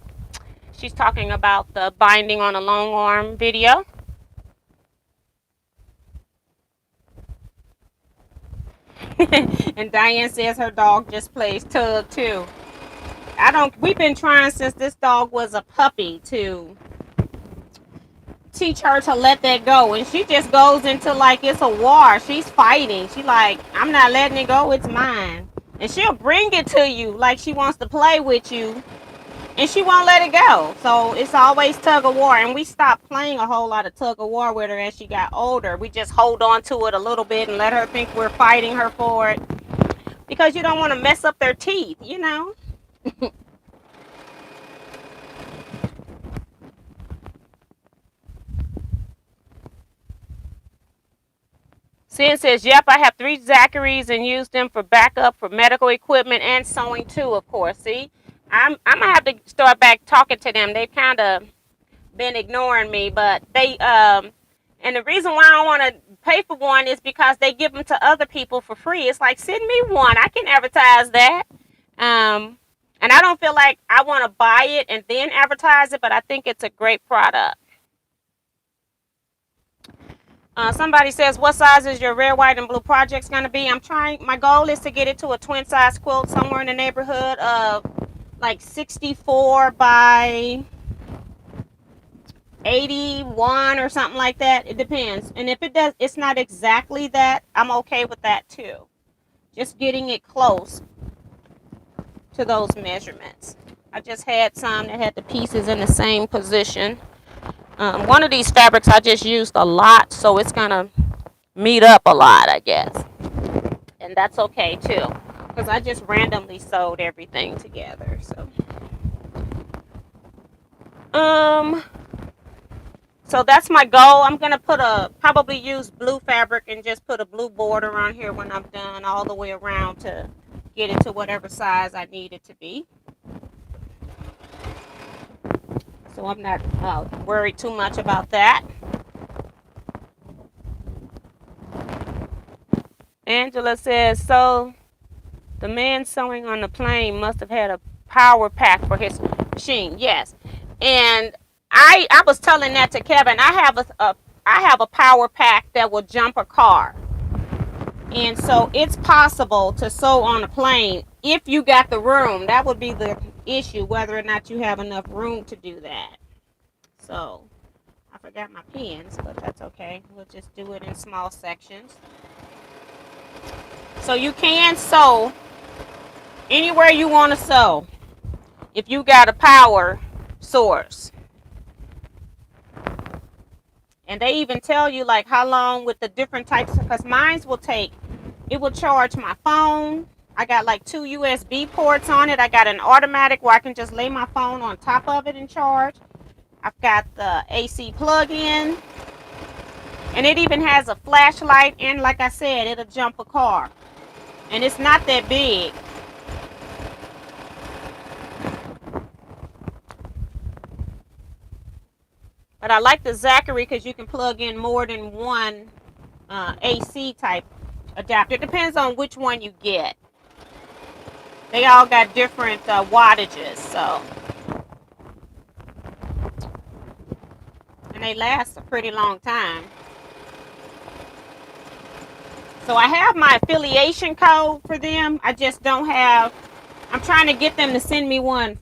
She's talking about the binding on a long arm video. And Diane says her dog just plays tug too. We've been trying since this dog was a puppy to teach her to let that go, and she just goes into like it's a war. She's fighting. She like, I'm not letting it go, it's mine. And she'll bring it to you like she wants to play with you, and she won't let it go. So it's always tug of war, and we stopped playing a whole lot of tug of war with her as she got older. We just hold on to it a little bit and let her think we're fighting her for it, because you don't want to mess up their teeth, Sin says, yep, I have 3 Zachary's and use them for backup for medical equipment and sewing too, of course. See, I'm gonna have to start back talking to them. They've kind of been ignoring me, but and the reason why I don't want to pay for one is because they give them to other people for free. It's like, send me one. I can advertise that. And I don't feel like I want to buy it and then advertise it, but I think it's a great product. Somebody says, what size is your red, white, and blue projects going to be? My goal is to get it to a twin size quilt somewhere in the neighborhood of like 64 by 81 or something like that. It depends. And if it's not exactly that, I'm okay with that too. Just getting it close to those measurements. I just had some that had the pieces in the same position. One of these fabrics I just used a lot, so it's gonna meet up a lot, I guess. And that's okay too, because I just randomly sewed everything together. So that's my goal. I'm gonna probably use blue fabric and just put a blue border on here when I'm done all the way around to get it to whatever size I need it to be. So I'm not worried too much about that. Angela says, so the man sewing on the plane must have had a power pack for his machine. Yes. And I was telling that to Kevin. I have a power pack that will jump a car. And so it's possible to sew on a plane if you got the room. That would be the issue, whether or not you have enough room to do that. So I forgot my pens, but that's okay. We'll just do it in small sections. So you can sew anywhere you want to sew if you got a power source. And they even tell you like how long with the different types, because mine will charge my phone. I got like 2 USB ports on it. I got an automatic where I can just lay my phone on top of it and charge. I've got the AC plug-in. And it even has a flashlight, and like I said, it'll jump a car. And it's not that big. But I like the Zachary because you can plug in more than one AC type adapter. It depends on which one you get. They all got different wattages, so. And they last a pretty long time. So I have my affiliation code for them. I just don't have, I'm trying to get them to send me one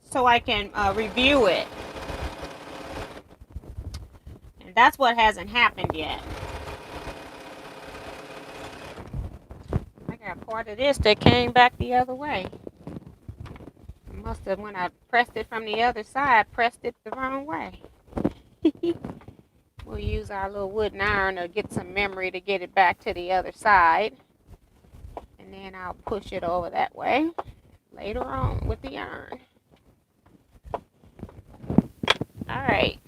so I can review it. And that's what hasn't happened yet. I got part of this that came back the other way. I must have, when I pressed it from the other side, pressed it the wrong way. We'll use our little wooden iron to get some memory to get it back to the other side. And then I'll push it over that way later on with the iron. Alright.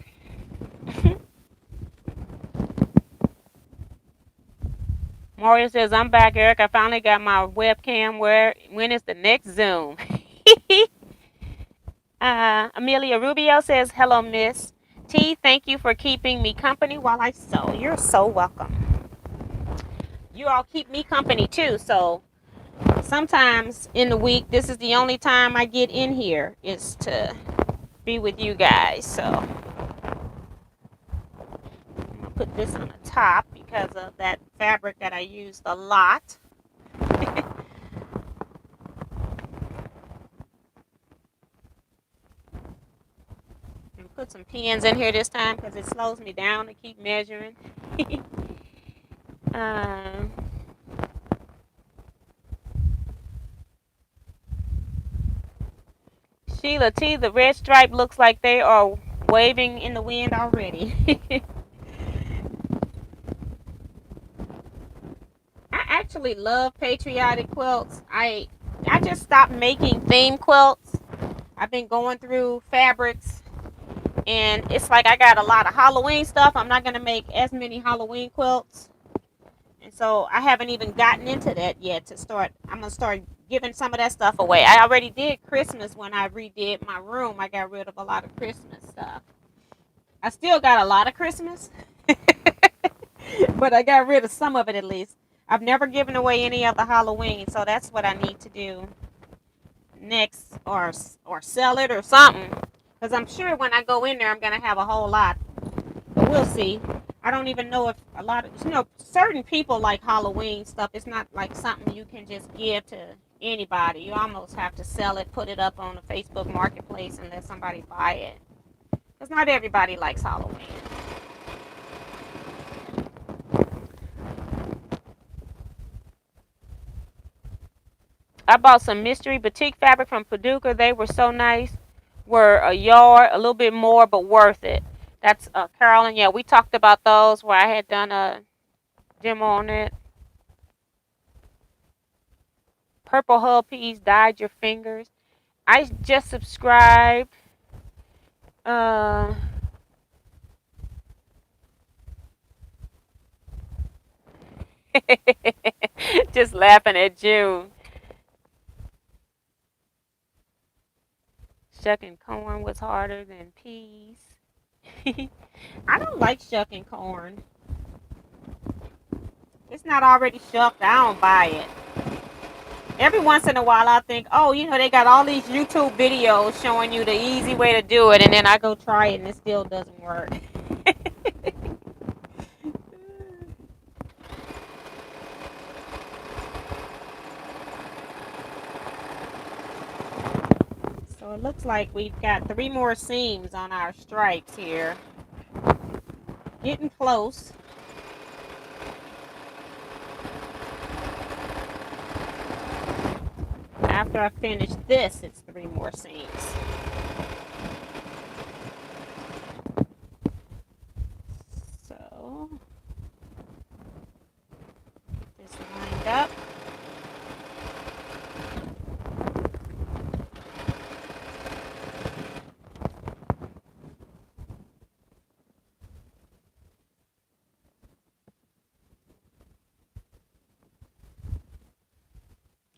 Mario says, I'm back, Eric. I finally got my webcam. When is the next Zoom? Amelia Rubio says, hello, Miss T. Thank you for keeping me company while I sew. You're so welcome. You all keep me company too. So sometimes in the week, this is the only time I get in here is to be with you guys. So I'm gonna put this on the top because of that fabric that I used a lot. Put some pins in here this time because it slows me down to keep measuring. Sheila T, the red stripe looks like they are waving in the wind already. I actually love Patriotic Quilts. I just stopped making theme quilts. I've been going through fabrics. And it's like I got a lot of Halloween stuff. I'm not going to make as many Halloween quilts. And so I haven't even gotten into that yet to start. I'm going to start giving some of that stuff away. I already did Christmas when I redid my room. I got rid of a lot of Christmas stuff. I still got a lot of Christmas, but I got rid of some of it at least. I've never given away any of the Halloween, so that's what I need to do next, or sell it or something. Because I'm sure when I go in there, I'm going to have a whole lot. But we'll see. I don't even know if a lot of, certain people like Halloween stuff. It's not like something you can just give to anybody. You almost have to sell it, put it up on the Facebook Marketplace, and let somebody buy it. Because not everybody likes Halloween. I bought some mystery batik fabric from Paducah. They were so nice. Were a yard, a little bit more, but worth it. That's Carolyn. Yeah, we talked about those where I had done a demo on it. Purple hub peas dyed your fingers. I just subscribed. Uh, just laughing at June. Shucking corn was harder than peas. I don't like shucking corn. It's not already shucked. I don't buy it. Every once in a while, I think, oh, they got all these YouTube videos showing you the easy way to do it, and then I go try it, and it still doesn't work. So it looks like we've got 3 more seams on our stripes here. Getting close. After I finish this, it's 3 more seams. So, this lined up.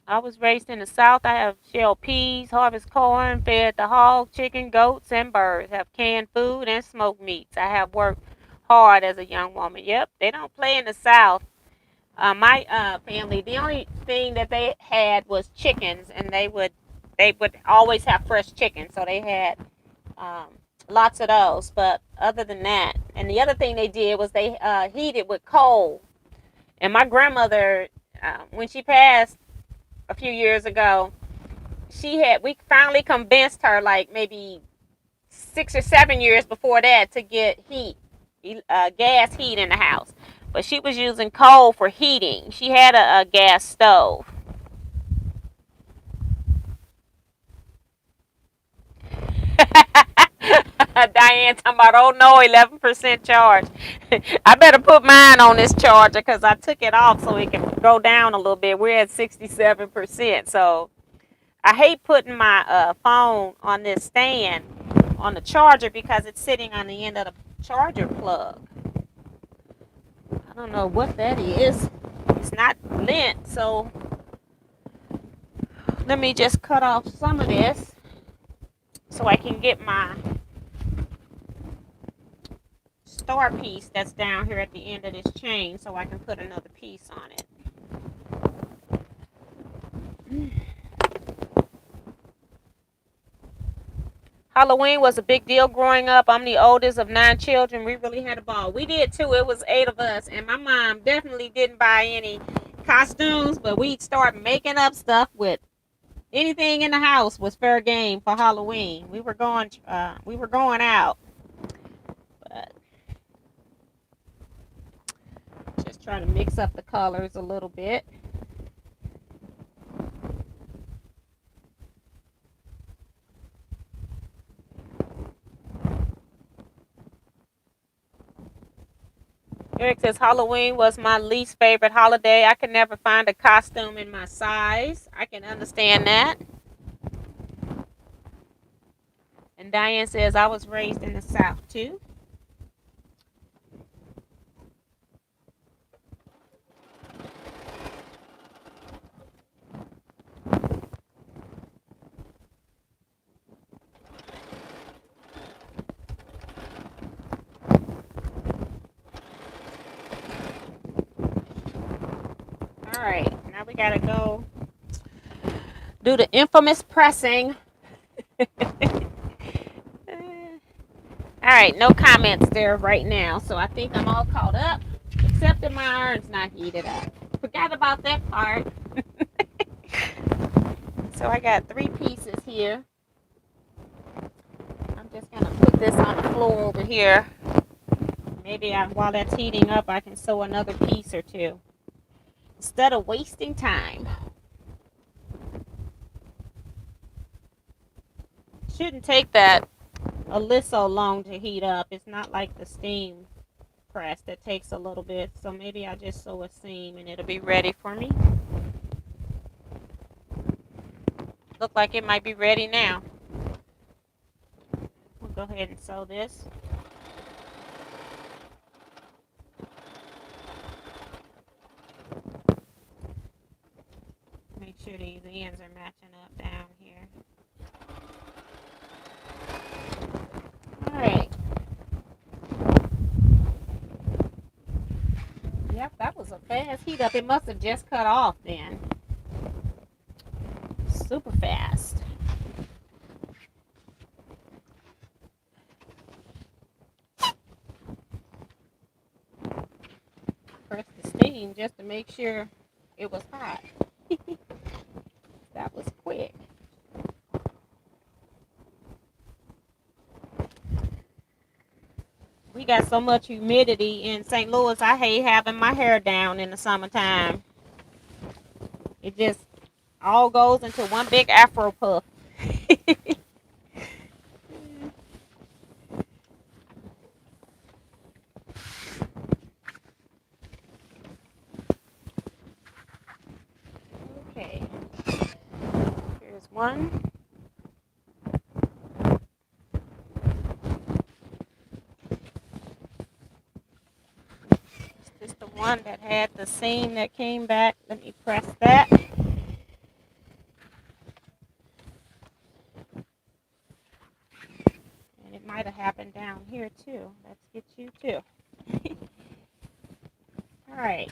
I was raised in the South. I have shelled peas, harvest corn, fed the hog, chicken, goats, and birds. Have canned food and smoked meats. I have worked hard as a young woman. Yep, they don't play in the South. My family, the only thing that they had was chickens, and they would always have fresh chicken, so they had um, lots of those. But other than that, and the other thing they did was they heated with coal. And my grandmother, when she passed a few years ago, we finally convinced her, like maybe 6 or 7 years before that, to get gas heat in the house. But she was using coal for heating. She had a gas stove. Diane talking about, oh no, 11% charge. I better put mine on this charger because I took it off so it can go down a little bit. We're at 67%. So I hate putting my phone on this stand on the charger because it's sitting on the end of the charger plug. I don't know what that is. It's not lint, so let me just cut off some of this so I can get my star piece that's down here at the end of this chain so I can put another piece on it. Halloween was a big deal growing up. I'm the oldest of 9 children. We really had a ball. We did too. It was 8 of us, and my mom definitely didn't buy any costumes, but we'd start making up stuff with anything in the house was fair game for Halloween. We were going out, but just trying to mix up the colors a little bit. Eric says Halloween was my least favorite holiday. I could never find a costume in my size. I can understand that. And Diane says I was raised in the South too. All right, now we gotta go do the infamous pressing. All right, no comments there right now, so I think I'm all caught up, except that my iron's not heated up. Forgot about that part. So I got 3 pieces here. I'm just gonna put this on the floor over here. Maybe while that's heating up, I can sew another piece or two instead of wasting time. Shouldn't take that a little so long to heat up. It's not like the steam press that takes a little bit. So maybe I just sew a seam and it'll be ready for me. Look like it might be ready now. We'll go ahead and sew this. Make sure these ends are matching up down here. Alright. Yep, that was a fast heat up. It must have just cut off then. Super fast. Press the steam just to make sure it was hot. That was quick. We got so much humidity in St. Louis, I hate having my hair down in the summertime. It just all goes into one big afro puff. Okay, here's one. Is this the one that had the seam that came back? Let me press that. And it might have happened down here too. Let's get you too. All right.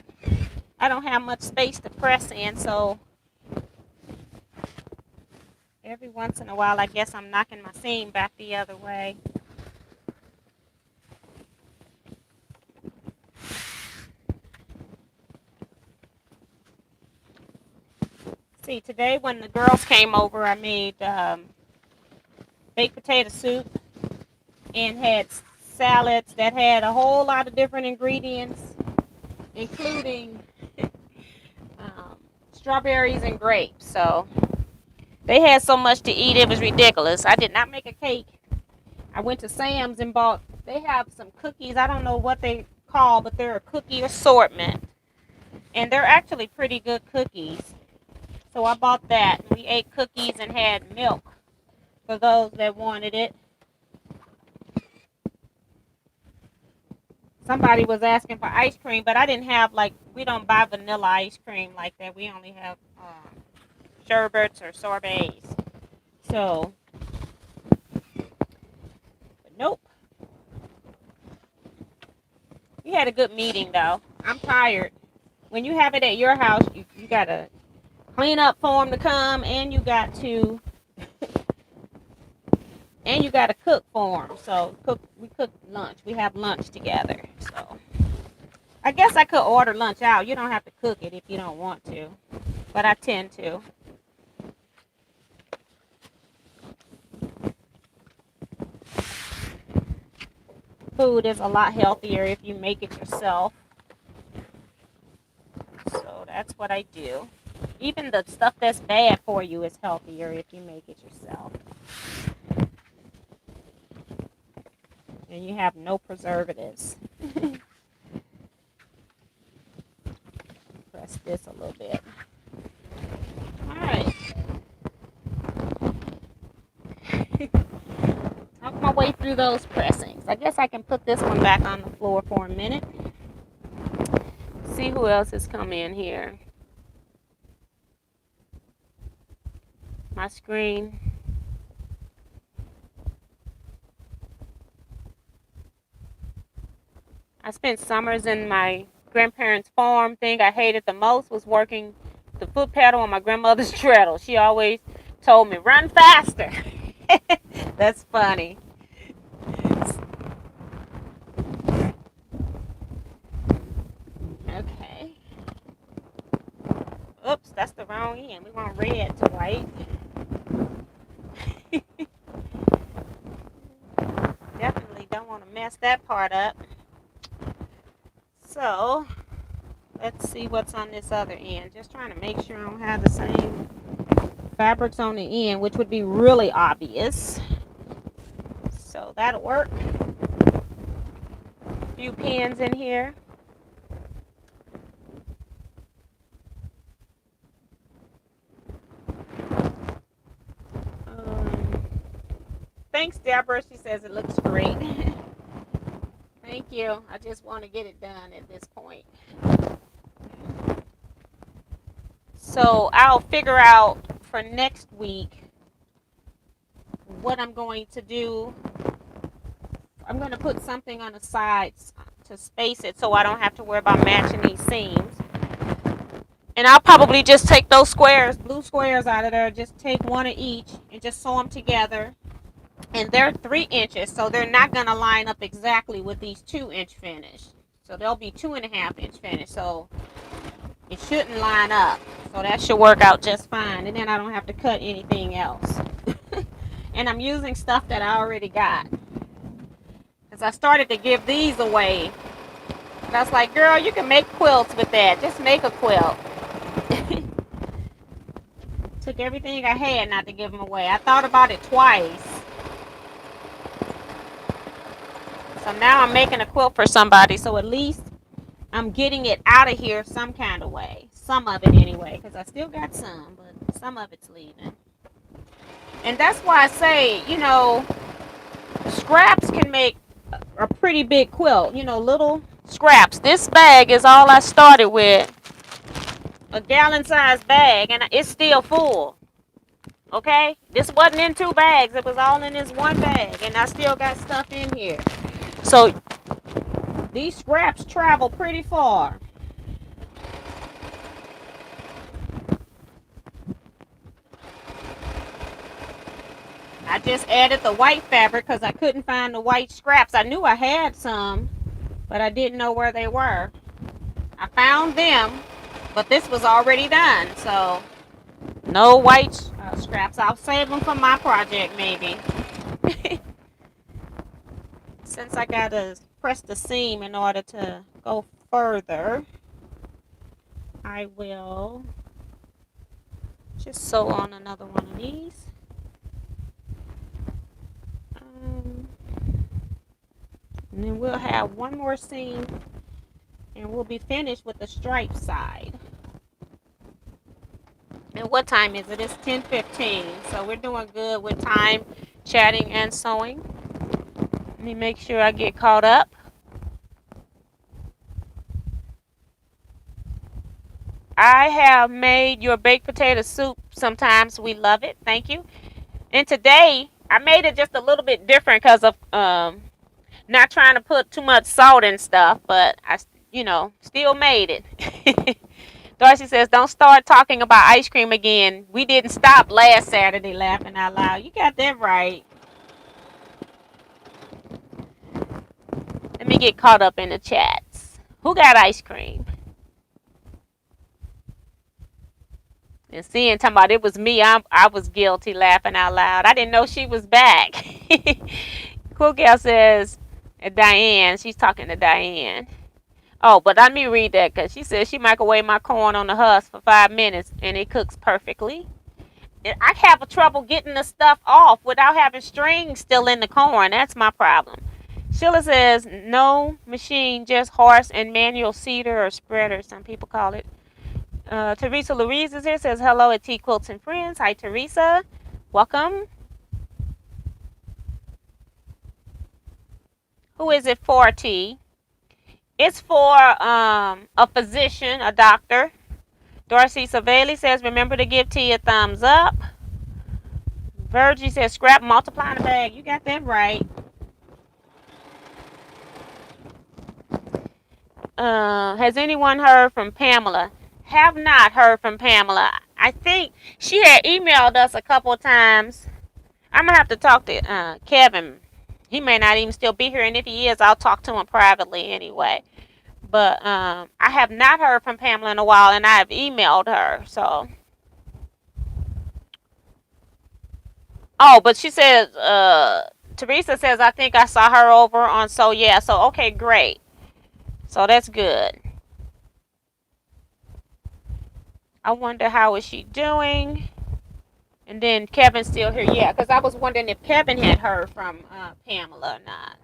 I don't have much space to press in, so every once in a while, I guess I'm knocking my seam back the other way. See, today when the girls came over, I made baked potato soup and had salads that had a whole lot of different ingredients, including strawberries and grapes. So they had so much to eat, it was ridiculous. I did not make a cake. I went to Sam's and bought, they have some cookies. I don't know what they call, but they're a cookie assortment. And they're actually pretty good cookies. So I bought that. We ate cookies and had milk for those that wanted it. Somebody was asking for ice cream, but I didn't have, like, we don't buy vanilla ice cream like that. We only have sherbets or sorbets. So, but nope. We had a good meeting, though. I'm tired. When you have it at your house, you got to clean up for them to come, and you got to cook for them. So we cook lunch. We have lunch together. So I guess I could order lunch out. You don't have to cook it if you don't want to, but I tend to. Food is a lot healthier if you make it yourself. So that's what I do. Even the stuff that's bad for you is healthier if you make it yourself. And you have no preservatives. Press this a little bit. Alright. Talk my way through those pressings. I guess I can put this one back on the floor for a minute. See who else has come in here. My screen. I spent summers in my grandparents' farm thing I hated the most was working the foot pedal on my grandmother's treadle. She always told me, run faster. That's funny. Okay. Oops, that's the wrong end. We want red to white. Definitely don't want to mess that part up. So, let's see what's on this other end. Just trying to make sure I don't have the same fabrics on the end, which would be really obvious. So that'll work. A few pins in here. Thanks, Deborah. She says it looks great. Thank you. I just want to get it done at this point. So I'll figure out for next week what I'm going to do. I'm going to put something on the sides to space it so I don't have to worry about matching these seams. And I'll probably just take those squares, blue squares out of there, just take one of each and just sew them together. And they're 3 inches, so they're not going to line up exactly with these 2-inch finish. So they'll be 2.5-inch finish, so it shouldn't line up. So that should work out just fine. And then I don't have to cut anything else. And I'm using stuff that I already got. Because I started to give these away. And I was like, girl, you can make quilts with that. Just make a quilt. Took everything I had not to give them away. I thought about it twice. So now I'm making a quilt for somebody. So at least I'm getting it out of here some kind of way. Some of it anyway. Because I still got some. But some of it's leaving. And that's why I say, you know, scraps can make a pretty big quilt. You know, little scraps. This bag is all I started with. A gallon-sized bag. And it's still full. Okay? This wasn't in 2 bags. It was all in this one bag. And I still got stuff in here. So these scraps travel pretty far. I just added the white fabric because I couldn't find the white scraps. I knew I had some, but I didn't know where they were. I found them, but this was already done. So no white scraps. I'll save them for my project maybe. Since I got to press the seam in order to go further, I will just sew on another one of these. And then we'll have one more seam and we'll be finished with the stripe side. And what time is it? It's 10:15. So we're doing good with time, chatting and sewing. Let me make sure I get caught up. I have made your baked potato soup sometimes. We love it. Thank you. And today I made it just a little bit different because of not trying to put too much salt and stuff, but I, you know, still made it. Darcy says, don't start talking about ice cream again. We didn't stop last Saturday, laughing out loud. You got that right. Let me get caught up in the chats. Who got ice cream? And seeing, talking about it was me, I was guilty, laughing out loud. I didn't know she was back. Cool Gal says, Diane, she's talking to Diane. Oh, but let me read that because she says she microwaved my corn on the husk for 5 minutes and it cooks perfectly. I have trouble getting the stuff off without having strings still in the corn. That's my problem. Sheila says, no machine, just horse and manual seeder or spreader, some people call it. Teresa Louise is here, says hello at Teaquilts and Friends. Hi, Teresa. Welcome. Who is it for, T? It's for a physician, a doctor. Dorothy Savelli says, remember to give T a thumbs up. Virgie says, scrap, multiply in the bag. You got that right. Has anyone heard from Pamela? Have not heard from Pamela. I think she had emailed us a couple of times. I'm gonna have to talk to Kevin. He may not even still be here, and if he is, I'll talk to him privately anyway. But I have not heard from Pamela in a while, and I have emailed her. So, oh, but she says, Teresa says, I think I saw her over on. So yeah, so okay, great. So that's good. I wonder how is she doing. And then Kevin's still here. Yeah, because I was wondering if Kevin had heard from Pamela or not.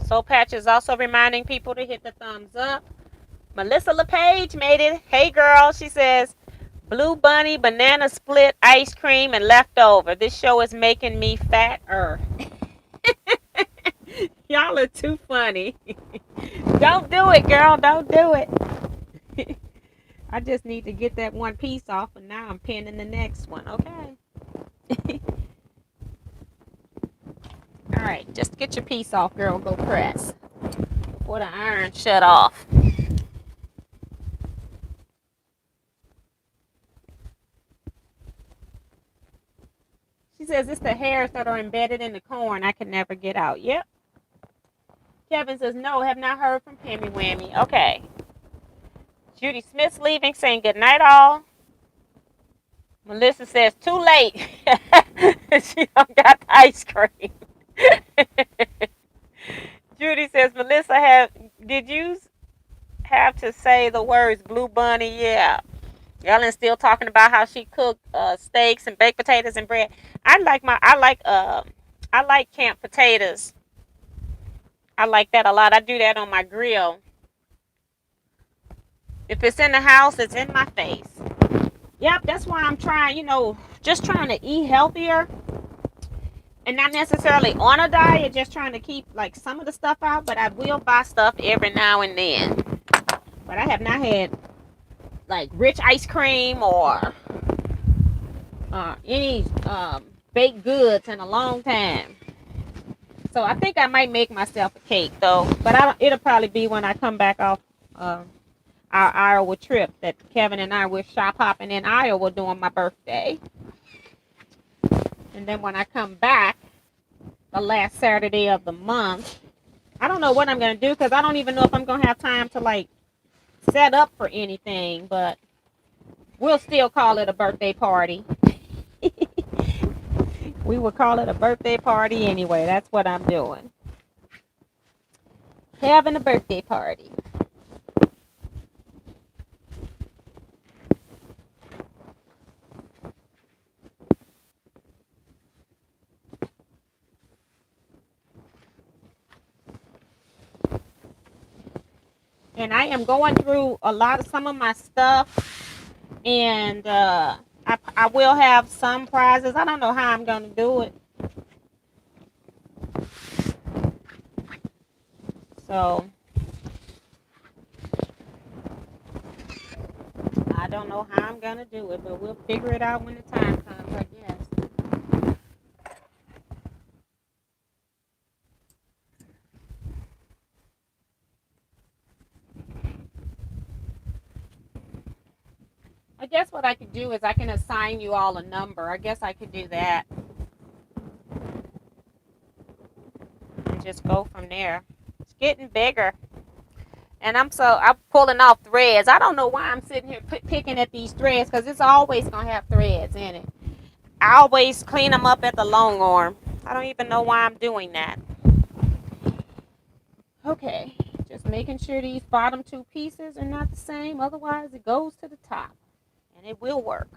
Soul Patch is also reminding people to hit the thumbs up. Melissa LePage made it. Hey girl, she says, Blue Bunny, banana split, ice cream, and leftover. This show is making me fatter. Y'all are too funny. Don't do it, girl. Don't do it. I just need to get that one piece off, and now I'm pinning the next one, okay? All right, just get your piece off, girl. Go press before the iron shut off. She says it's the hairs that are embedded in the corn I can never get out. Yep. Kevin says, no, have not heard from Pammy Whammy. Okay. Judy Smith's leaving, saying good night all. Melissa says, too late. She don't got the ice cream. Judy says, Melissa, did you have to say the words Blue Bunny? Yeah. Ellen's still talking about how she cooked steaks and baked potatoes and bread. I like camp potatoes. I like that a lot. I do that on my grill. If it's in the house, it's in my face. Yep, that's why I'm trying, just trying to eat healthier and not necessarily on a diet, just trying to keep like some of the stuff out, but I will buy stuff every now and then. But I have not had like rich ice cream or any baked goods in a long time. So I think I might make myself a cake though, but it'll probably be when I come back off our Iowa trip that Kevin and I were shop hopping in Iowa during my birthday. And then when I come back the last Saturday of the month, I don't know what I'm going to do because I don't even know if I'm going to have time to like set up for anything, but we'll still call it a birthday party. We will call it a birthday party anyway. That's what I'm doing. Having a birthday party. And I am going through some of my stuff, and I will have some prizes. I don't know how I'm going to do it. So I don't know how I'm going to do it, but we'll figure it out when the time comes, I guess. I guess what I could do is I can assign you all a number. I guess I could do that. And just go from there. It's getting bigger. And I'm pulling off threads. I don't know why I'm sitting here picking at these threads because it's always going to have threads in it. I always clean them up at the long arm. I don't even know why I'm doing that. Okay. Just making sure these bottom two pieces are not the same. Otherwise, it goes to the top. And it will work.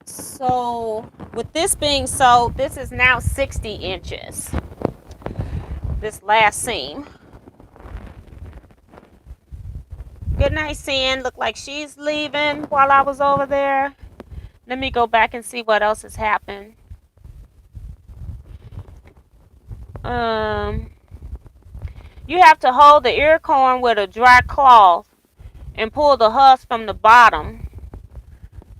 So with this being so, this is now 60 inches. This last seam. Good night, Sin. Looked like she's leaving while I was over there. Let me go back and see what else has happened. You have to hold the ear corn with a dry cloth and pull the husk from the bottom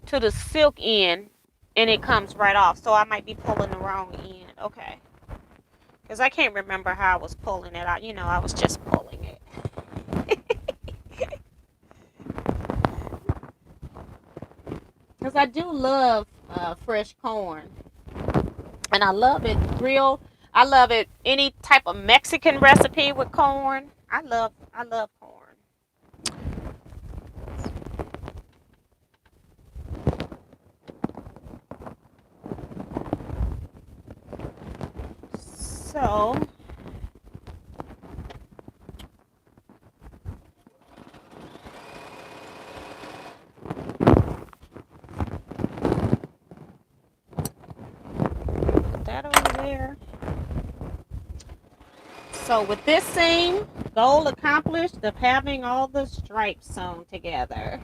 to the silk end, and it comes right off. So I might be pulling the wrong end. Okay. Because I can't remember how I was pulling it out. I was just pulling it. Because I do love fresh corn. And I love it real. I love it any type of Mexican recipe with corn. I love corn. So put that over there. So with this seam, goal accomplished of having all the stripes sewn together.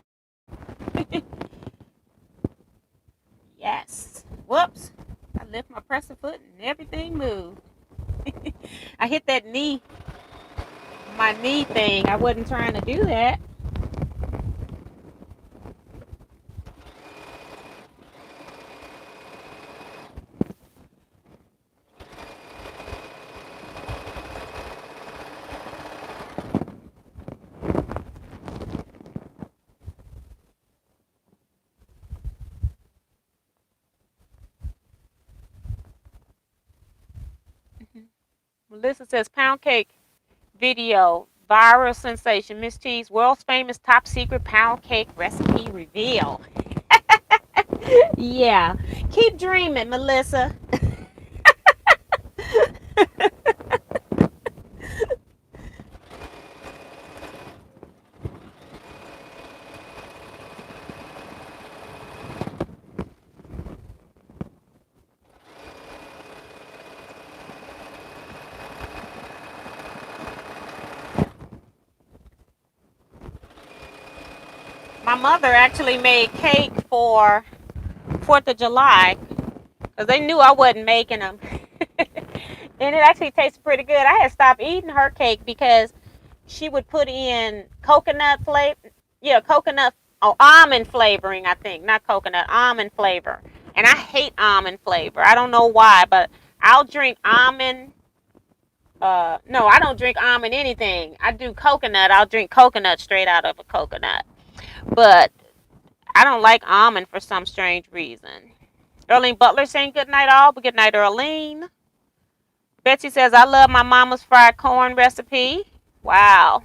Yes. Whoops. I lift my presser foot and everything moved. I hit that knee, my knee thing. I wasn't trying to do that. Melissa says pound cake video viral sensation. Miss T's world's famous top secret pound cake recipe reveal. Yeah. Keep dreaming, Melissa. My mother actually made cake for 4th of July because they knew I wasn't making them. And it actually tastes pretty good. I had stopped eating her cake because she would put in coconut flavor. Yeah, coconut, oh, almond flavoring, I think. Not coconut, almond flavor. And I hate almond flavor. I don't know why, but I'll drink almond. No, I don't drink almond anything. I do coconut. I'll drink coconut straight out of a coconut. But I don't like almond for some strange reason. Earlene Butler saying good night all, but good night, Earlene. Betsy says, I love my mama's fried corn recipe. Wow.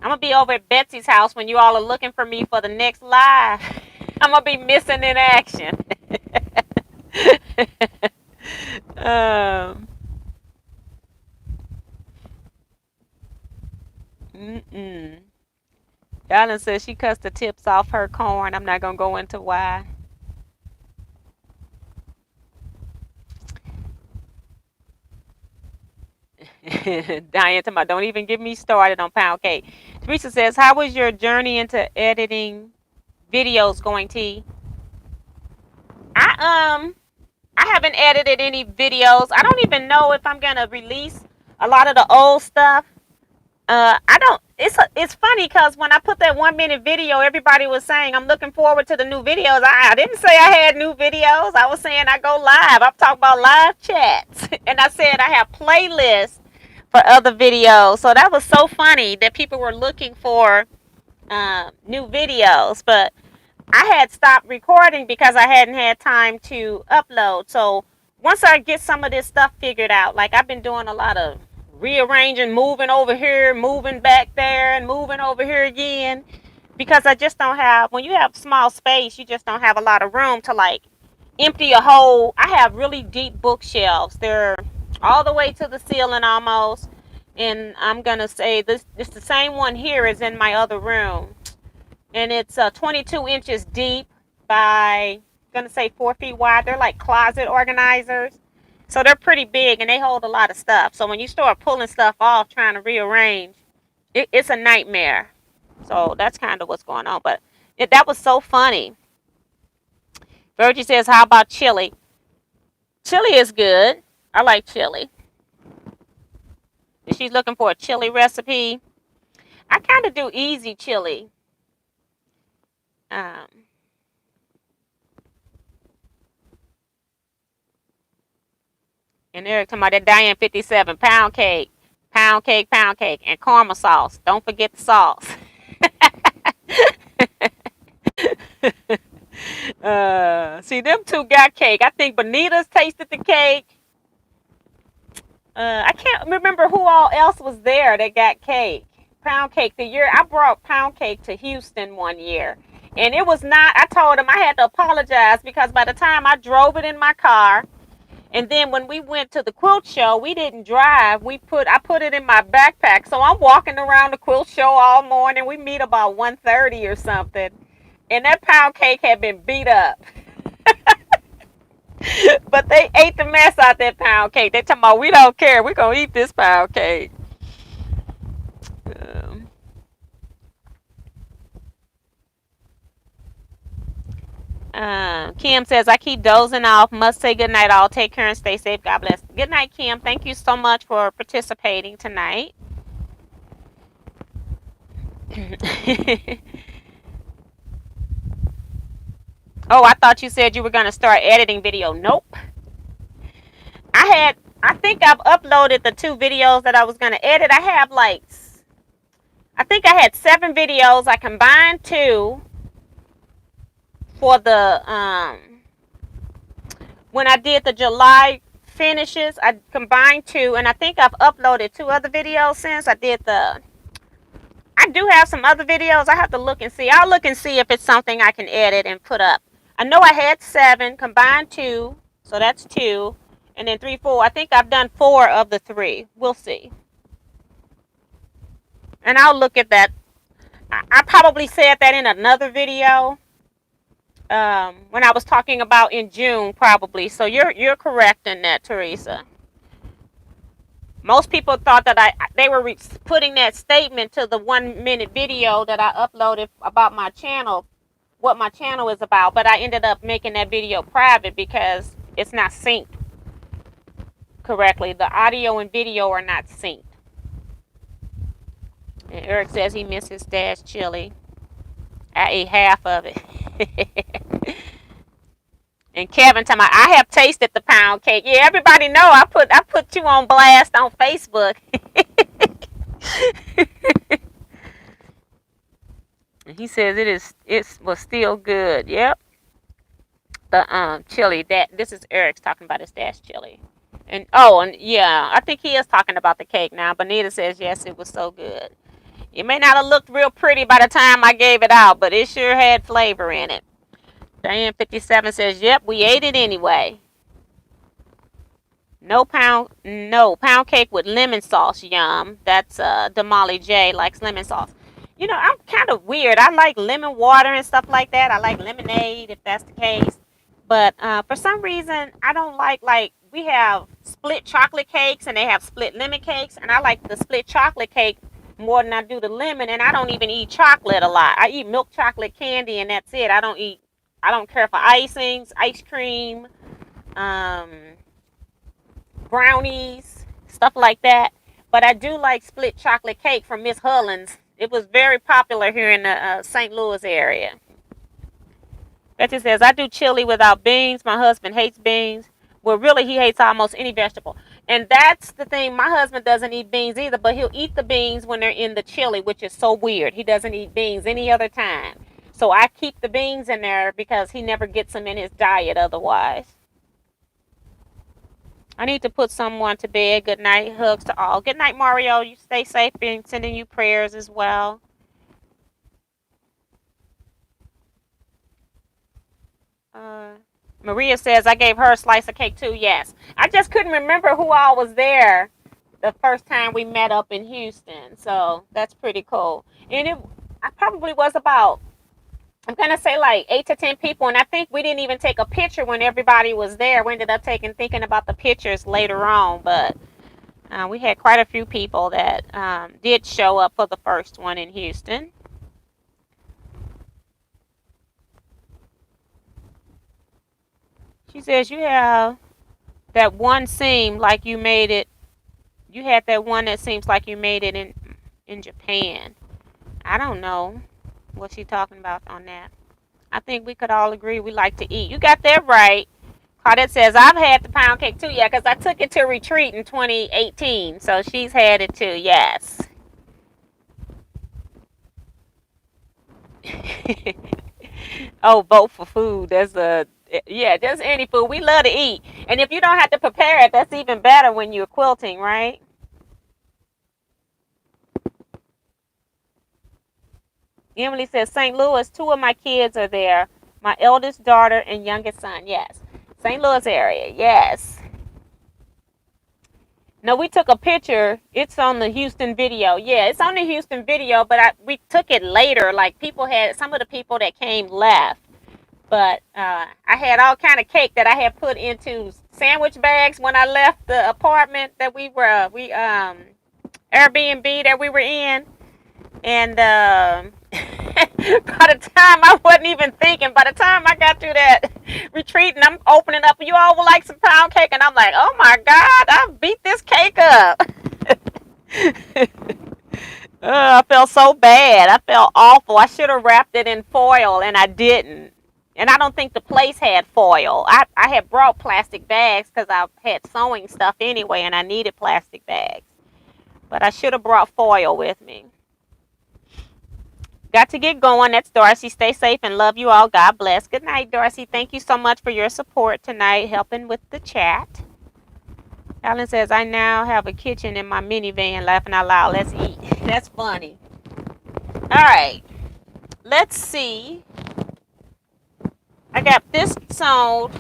I'm going to be over at Betsy's house when you all are looking for me for the next live. I'm going to be missing in action. um, Ellen says she cuts the tips off her corn. I'm not going to go into why. Diane, don't even get me started on pound cake. Teresa says, how was your journey into editing videos going, T? I haven't edited any videos. I don't even know if I'm gonna release a lot of the old stuff. I don't. It's funny because when I put that 1 minute video, everybody was saying I'm looking forward to the new videos. I didn't say I had new videos. I was saying I go live. I'm talking about live chats, and I said I have playlists for other videos. So that was so funny that people were looking for new videos, but I had stopped recording because I hadn't had time to upload. So once I get some of this stuff figured out, like I've been doing a lot of rearranging, moving over here, moving back there, and moving over here again, because I just don't have, when you have small space, you just don't have a lot of room to like empty a whole. I have really deep bookshelves. They're all the way to the ceiling almost. And I'm going to say this, it's the same one here as in my other room. And it's 22 inches deep by, going to say 4 feet wide. They're like closet organizers. So they're pretty big and they hold a lot of stuff. So when you start pulling stuff off, trying to rearrange, it's a nightmare. So that's kind of what's going on. But that was so funny. Virgie says, how about chili? Chili is good. I like chili. She's looking for a chili recipe. I kind of do easy chili. Um, and Eric talking about that Diane 57 pound cake, pound cake, and caramel sauce. Don't forget the sauce. See, them two got cake. I think Bonita's tasted the cake. I can't remember who all else was there that got cake. Pound cake. The year I brought pound cake to Houston one year, and it was not. I told him I had to apologize because by the time I drove it in my car, and then when we went to the quilt show, we didn't drive. I put it in my backpack, so I'm walking around the quilt show all morning. We meet about 1:30 or something, and that pound cake had been beat up. But they ate the mess out that pound cake. They talking about we don't care. We're gonna eat this pound cake. Um, Kim says I keep dozing off. Must say good night. All take care and stay safe. God bless. Good night, Kim. Thank you so much for participating tonight. Oh, I thought you said you were gonna start editing video. Nope. I think I've uploaded the 2 videos that I was gonna edit. I think I had 7 videos. I combined 2 for the when I did the July finishes. I combined 2, and I think I've uploaded 2 other videos since I did the. I do have some other videos. I have to look and see. I'll look and see if it's something I can edit and put up. I know I had 7, combined 2, so that's 2, and then 3, 4. I think I've done 4 of the 3. We'll see. And I'll look at that. I probably said that in another video when I was talking about in June, probably. So you're correct in that, Teresa. Most people thought that they were putting that statement to the 1-minute video that I uploaded about my channel, what my channel is about, but I ended up making that video private because it's not synced correctly. The audio and video are not synced. And Eric says he misses dash chili. I ate half of it. And Kevin talking about, I have tasted the pound cake. Yeah, everybody know I put you on blast on Facebook. And he says it was still good. Yep. The chili, this is Eric's talking about his dash chili. And yeah, I think he is talking about the cake now. Bonita says yes, it was so good. It may not have looked real pretty by the time I gave it out, but it sure had flavor in it. Diane 57 says, yep, we ate it anyway. No pound cake with lemon sauce, yum. That's Damali J likes lemon sauce. You know, I'm kind of weird. I like lemon water and stuff like that. I like lemonade if that's the case. But for some reason, I don't like we have split chocolate cakes and they have split lemon cakes. And I like the split chocolate cake more than I do the lemon. And I don't even eat chocolate a lot. I eat milk chocolate candy and that's it. I don't care for icings, ice cream, brownies, stuff like that. But I do like split chocolate cake from Miss Hullins. It was very popular here in the St. Louis area. Betty says, I do chili without beans. My husband hates beans. Well, really, he hates almost any vegetable. And that's the thing. My husband doesn't eat beans either, but he'll eat the beans when they're in the chili, which is so weird. He doesn't eat beans any other time. So I keep the beans in there because he never gets them in his diet otherwise. I need to put someone to bed. Good night. Hugs to all. Good night, Mario. You stay safe and sending you prayers as well. Maria says, I gave her a slice of cake too. Yes. I just couldn't remember who all was there the first time we met up in Houston. So that's pretty cool. And I probably was about, I'm going to say like 8 to 10 people. And I think we didn't even take a picture when everybody was there. We ended up thinking about the pictures later on. But we had quite a few people that did show up for the first one in Houston. She says you have that one seam like you made it You had that one that seems like you made it in Japan. I don't know what she's talking about on that. I think we could all agree we like to eat. You got that right. Claudette says, I've had the pound cake too, yeah, because I took it to retreat in 2018. So she's had it too, yes. Oh, vote for food. Yeah, just any food. We love to eat. And if you don't have to prepare it, that's even better when you're quilting, right? Emily says, St. Louis, two of my kids are there. My eldest daughter and youngest son. Yes. St. Louis area. Yes. No, we took a picture. It's on the Houston video. Yeah, it's on the Houston video, but we took it later. Like some of the people that came left. But I had all kind of cake that I had put into sandwich bags when I left the apartment that we Airbnb that we were in. And by the time I wasn't even thinking, by the time I got through that retreat and I'm opening up, you all would like some pound cake, and I'm like, oh my God, I beat this cake up. I felt so bad. I felt awful. I should have wrapped it in foil, and I didn't. And I don't think the place had foil. I had brought plastic bags because I had sewing stuff anyway, and I needed plastic bags. But I should have brought foil with me. Got to get going. That's Darcy. Stay safe and love you all. God bless. Good night, Darcy. Thank you so much for your support tonight, helping with the chat. Alan says, I now have a kitchen in my minivan, laughing out loud. Let's eat. That's funny. All right. Let's see. I got this sold.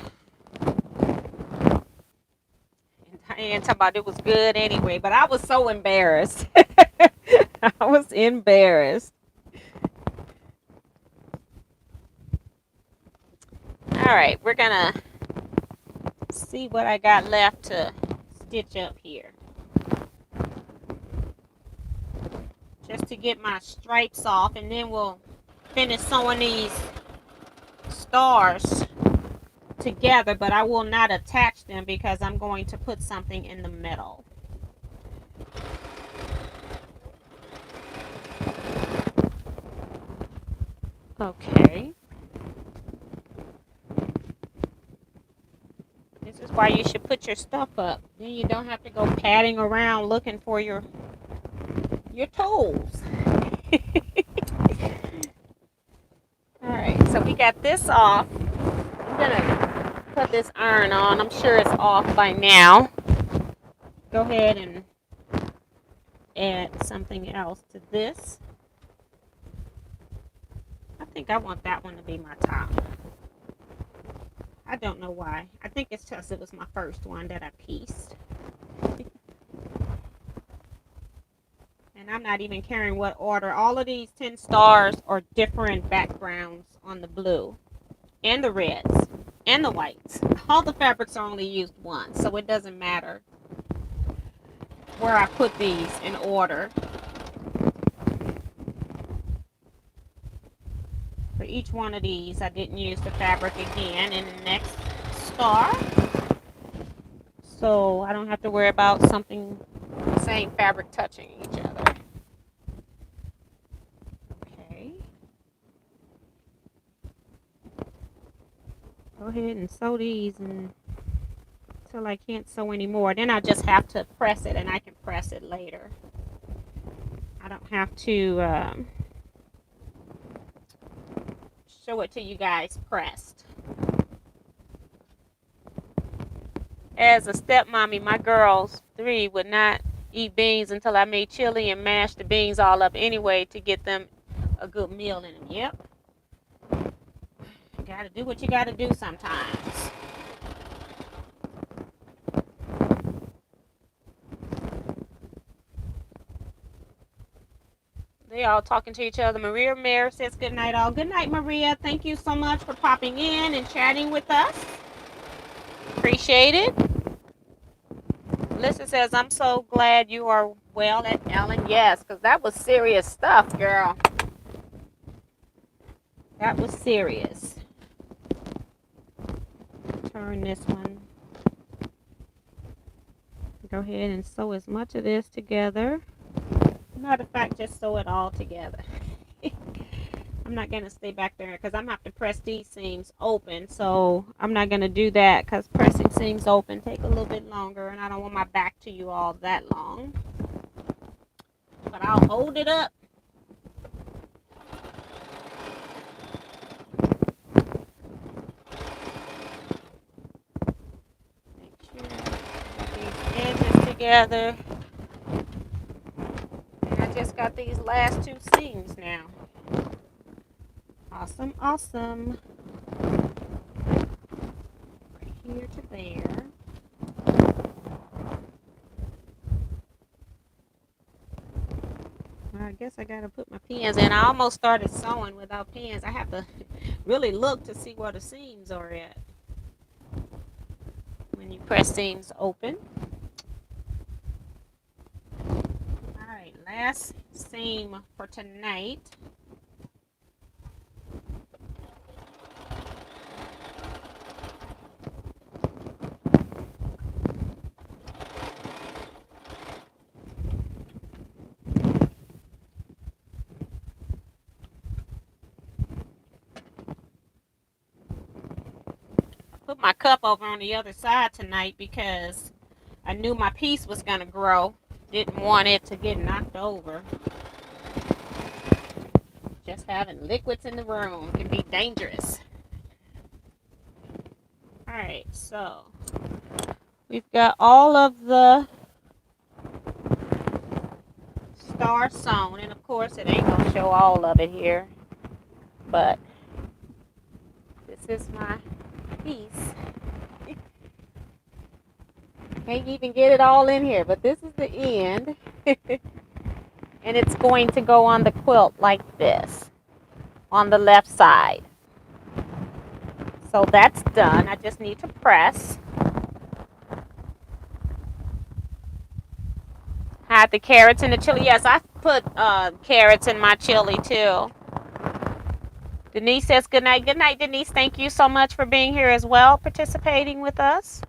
And talking about it was good anyway, but I was so embarrassed. I was embarrassed. All right, we're gonna see what I got left to stitch up here. Just to get my stripes off, and then we'll finish sewing these stars together, but I will not attach them because I'm going to put something in the middle. Okay. This is why you should put your stuff up. Then you don't have to go padding around looking for your tools. All right, so we got this off. I'm gonna put this iron on. I'm sure it's off by now. Go ahead and add something else to this. I think I want that one to be my top. I don't know why. I think it's just it was my first one that I pieced. And I'm not even caring what order. All of these 10 stars are different backgrounds on the blue and the reds and the whites. All the fabrics are only used once, so it doesn't matter where I put these in order. For each one of these, I didn't use the fabric again in the next star. So I don't have to worry about the same fabric touching each other. Okay. Go ahead and sew these until I can't sew anymore. Then I just have to press it, and I can press it later. I don't have to show it to you guys pressed. As a stepmommy, my girls 3 would not eat beans until I made chili and mashed the beans all up anyway to get them a good meal in them. Yep. You gotta do what you gotta do sometimes. They all talking to each other. Maria Mayer says good night all. Good night, Maria. Thank you so much for popping in and chatting with us. Appreciate it. Melissa says, I'm so glad you are well at Ellen. Yes, because that was serious stuff, girl. That was serious. Turn this one Go ahead and sew as much of this together. Matter of fact, just sew it all together. I'm not going to stay back there because I'm going to have to press these seams open. So I'm not going to do that because pressing seams open take a little bit longer and I don't want my back to you all that long. But I'll hold it up. Make sure I got these edges together. And I just got these last two seams now. Awesome, awesome. Right here to there. I guess I gotta put my pins in. I almost started sewing without pins. I have to really look to see where the seams are at. When you press seams open. Alright, last seam for tonight. Put my cup over on the other side tonight because I knew my piece was going to grow. Didn't want it to get knocked over. Just having liquids in the room can be dangerous. Alright, so we've got all of the stars sewn, and of course it ain't going to show all of it here, but this is my piece. Can't even get it all in here, but this is the end. And it's going to go on the quilt like this on the left side. So that's done. I just need to press. Had the carrots in the chili. Yes, I put carrots in my chili too. Denise says good night. Good night, Denise. Thank you so much for being here as well, participating with us.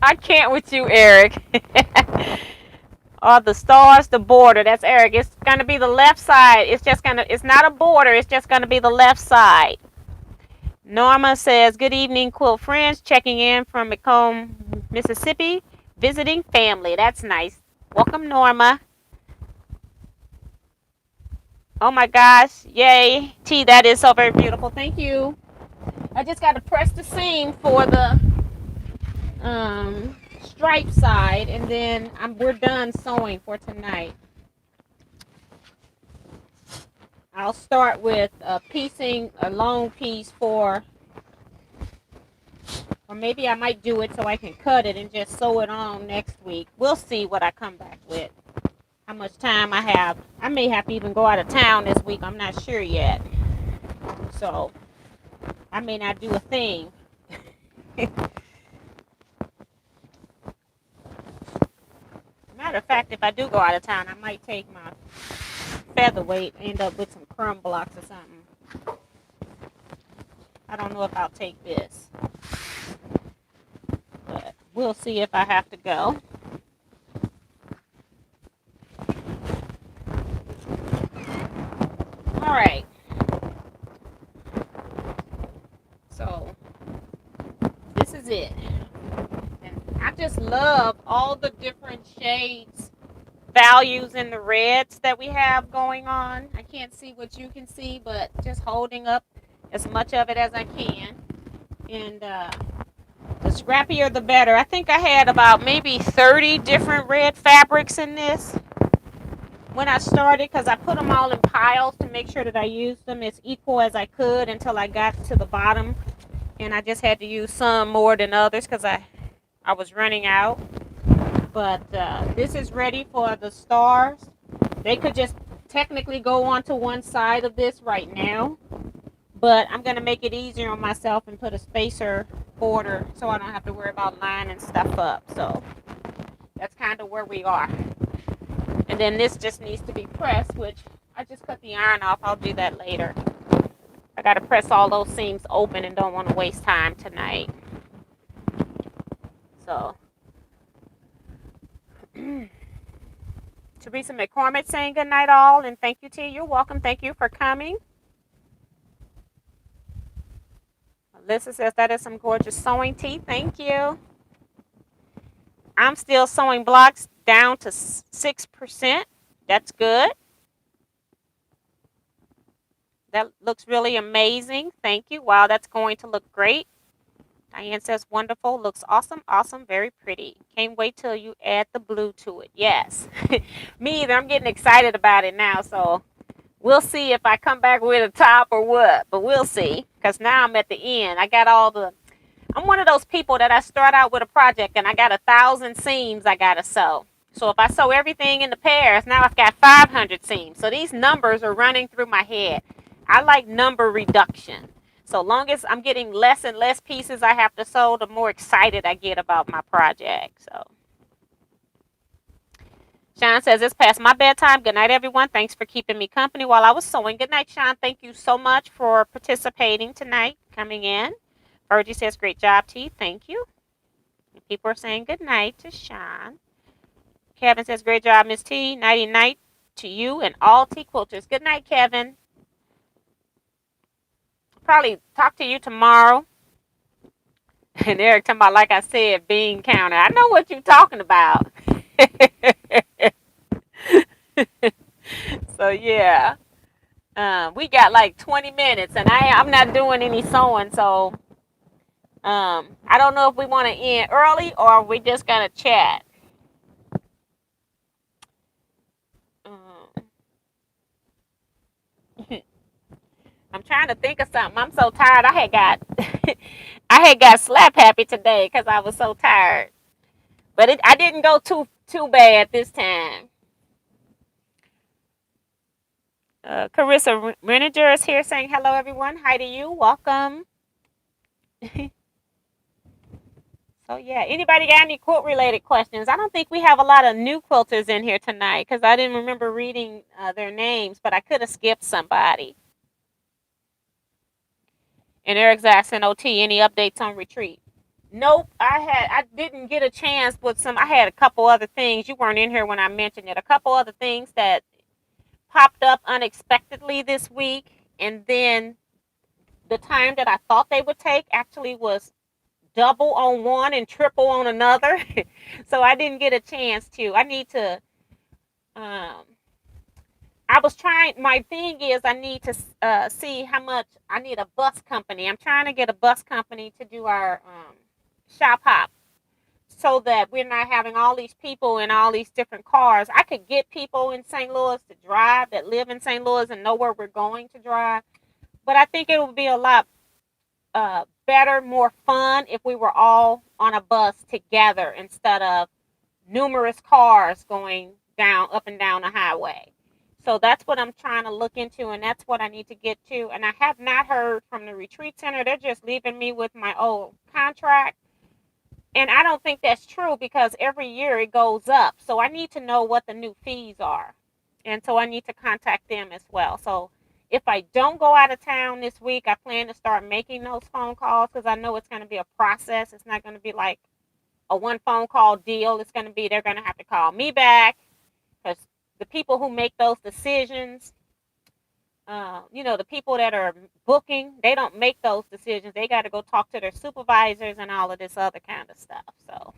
I can't with you, Eric. The stars, the border. That's Eric. It's gonna be the left side. It's not a border. It's just gonna be the left side. Norma says, good evening, quilt friends. Checking in from Macomb, Mississippi. Visiting family. That's nice. Welcome, Norma. Oh my gosh. Yay. T, that is so very beautiful. Thank you. I just got to press the seam for the stripe side, and then we're done sewing for tonight. I'll start with piecing a long piece or maybe I might do it so I can cut it and just sew it on next week. We'll see what I come back with, how much time I have. I may have to even go out of town this week. I'm not sure yet. So I may not do a thing. Matter of fact, if I do go out of town, I might take my featherweight, end up with some crumb blocks or something. I don't know if I'll take this, but we'll see if I have to go. All right. So this is it. And I just love all the different shades, values in the reds that we have going on. I can't see what you can see, but just holding up as much of it as I can. And the scrappier the better. I think I had about maybe 30 different red fabrics in this when I started, because I put them all in piles to make sure that I used them as equal as I could until I got to the bottom. And I just had to use some more than others because I was running out. But this is ready for the stars. They could just technically go onto one side of this right now, but I'm going to make it easier on myself and put a spacer border so I don't have to worry about lining stuff up. So That's kind of where we are. And then this just needs to be pressed, which I just cut the iron off. I'll do that later. I got to press all those seams open and don't want to waste time tonight. So, Teresa McCormick saying good night all, and thank you, T. You're welcome. Thank you for coming. Alyssa says that is some gorgeous sewing, T. Thank you. I'm still sewing blocks down to 6%. That's good. That looks really amazing. Thank you. Wow, that's going to look great. Diane says wonderful. Looks awesome. Awesome. Very pretty. Can't wait till you add the blue to it. Yes. Me either. I'm getting excited about it now. So we'll see if I come back with a top or what. But we'll see. Because now I'm at the end. I got all the... I'm one of those people that I start out with a project and I got 1,000 seams I got to sew. So if I sew everything in the pairs, now I've got 500 seams. So these numbers are running through my head. I like number reduction. So long as I'm getting less and less pieces I have to sew, the more excited I get about my project. So Sean says, it's past my bedtime. Good night, everyone. Thanks for keeping me company while I was sewing. Good night, Sean. Thank you so much for participating tonight, coming in. Virgie says, great job, T. Thank you. And people are saying good night to Sean. Kevin says, great job, Miss T. Nighty night to you and all T quilters. Good night, Kevin. Probably talk to you tomorrow. And Eric talking about, like I said, bean counter. I know what you're talking about. So, yeah. We got like 20 minutes, and I'm not doing any sewing, so I don't know if we want to end early or we just going to chat. I'm trying to think of something. I'm so tired. I had got slap happy today because I was so tired. But I didn't go too bad this time. Carissa Reninger is here saying hello, everyone. Hi to you. Welcome. So, yeah. Anybody got any quilt-related questions? I don't think we have a lot of new quilters in here tonight because I didn't remember reading their names, but I could have skipped somebody. And Eric's asking, OT, any updates on retreat? Nope, I didn't get a chance with I had a couple other things. You weren't in here when I mentioned it. A couple other things that popped up unexpectedly this week. And then the time that I thought they would take actually was double on one and triple on another. So I didn't get a chance to. I need to, I was trying, my thing is I need to see how much, I need a bus company. I'm trying to get a bus company to do our shop hop so that we're not having all these people in all these different cars. I could get people in St. Louis to drive that live in St. Louis and know where we're going to drive. But I think it would be a lot better, more fun if we were all on a bus together instead of numerous cars going up and down the highway. So that's what I'm trying to look into, and that's what I need to get to. And I have not heard from the retreat center. They're just leaving me with my old contract. And I don't think that's true because every year it goes up. So I need to know what the new fees are. And so I need to contact them as well. So if I don't go out of town this week, I plan to start making those phone calls because I know it's going to be a process. It's not going to be like a one phone call deal. It's going to be, they're going to have to call me back because the people who make those decisions, the people that are booking, they don't make those decisions. They got to go talk to their supervisors and all of this other kind of stuff. So,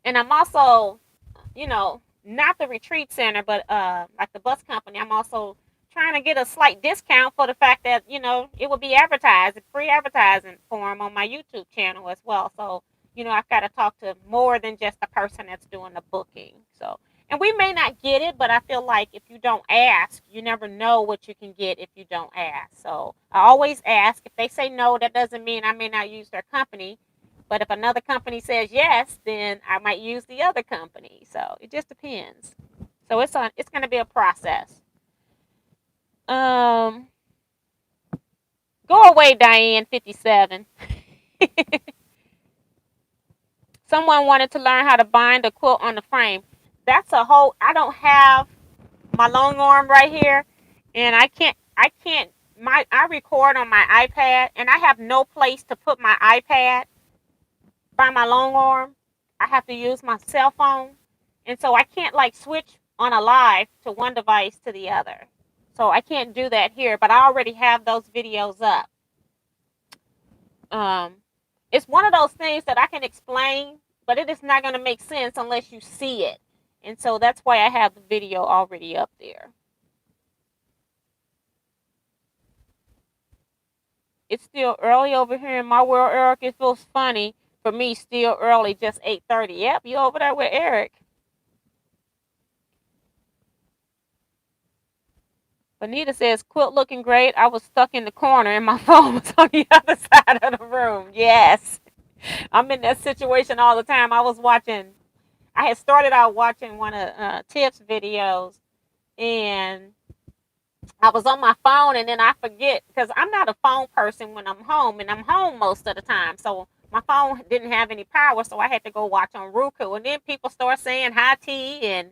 and I'm also, not the retreat center, but like the bus company, I'm also trying to get a slight discount for the fact that, it will be advertised, free advertising for them on my YouTube channel as well. So, I've got to talk to more than just the person that's doing the booking. So, and we may not get it, but I feel like if you don't ask, you never know what you can get if you don't ask. So I always ask. If they say no, that doesn't mean I may not use their company. But if another company says yes, then I might use the other company. So it just depends. So it's going to be a process. Go away, Diane 57. Someone wanted to learn how to bind a quilt on the frame. That's a whole, I don't have my long arm right here, and I record on my iPad, and I have no place to put my iPad by my long arm. I have to use my cell phone, and so I can't like switch on a live to one device to the other. So I can't do that here, but I already have those videos up. Um, it's one of those things that I can explain, but it is not going to make sense unless you see it. And so that's why I have the video already up there. It's still early over here in my world, Eric. It feels funny for me, still early, just 8:30. Yep, you over there with Eric. Bonita says, quilt looking great. I was stuck in the corner and my phone was on the other side of the room. Yes. I'm in that situation all the time. I had started out watching one of Tips videos, and I was on my phone, and then I forget because I'm not a phone person when I'm home, and I'm home most of the time. So my phone didn't have any power, so I had to go watch on Roku. And then people start saying hi T, and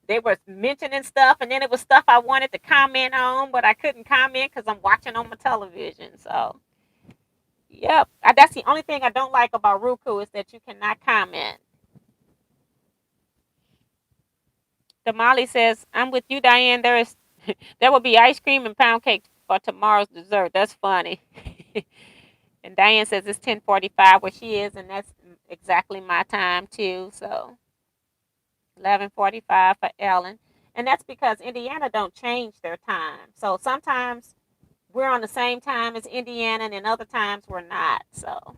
they were mentioning stuff, and then it was stuff I wanted to comment on, but I couldn't comment because I'm watching on my television. So, yep, that's the only thing I don't like about Roku is that you cannot comment. Damali says, "I'm with you, Diane. There will be ice cream and pound cake for tomorrow's dessert. That's funny." And Diane says it's 10:45 where she is, and that's exactly my time too. So 11:45 for Ellen, and that's because Indiana don't change their time. So sometimes we're on the same time as Indiana, and other times we're not. So.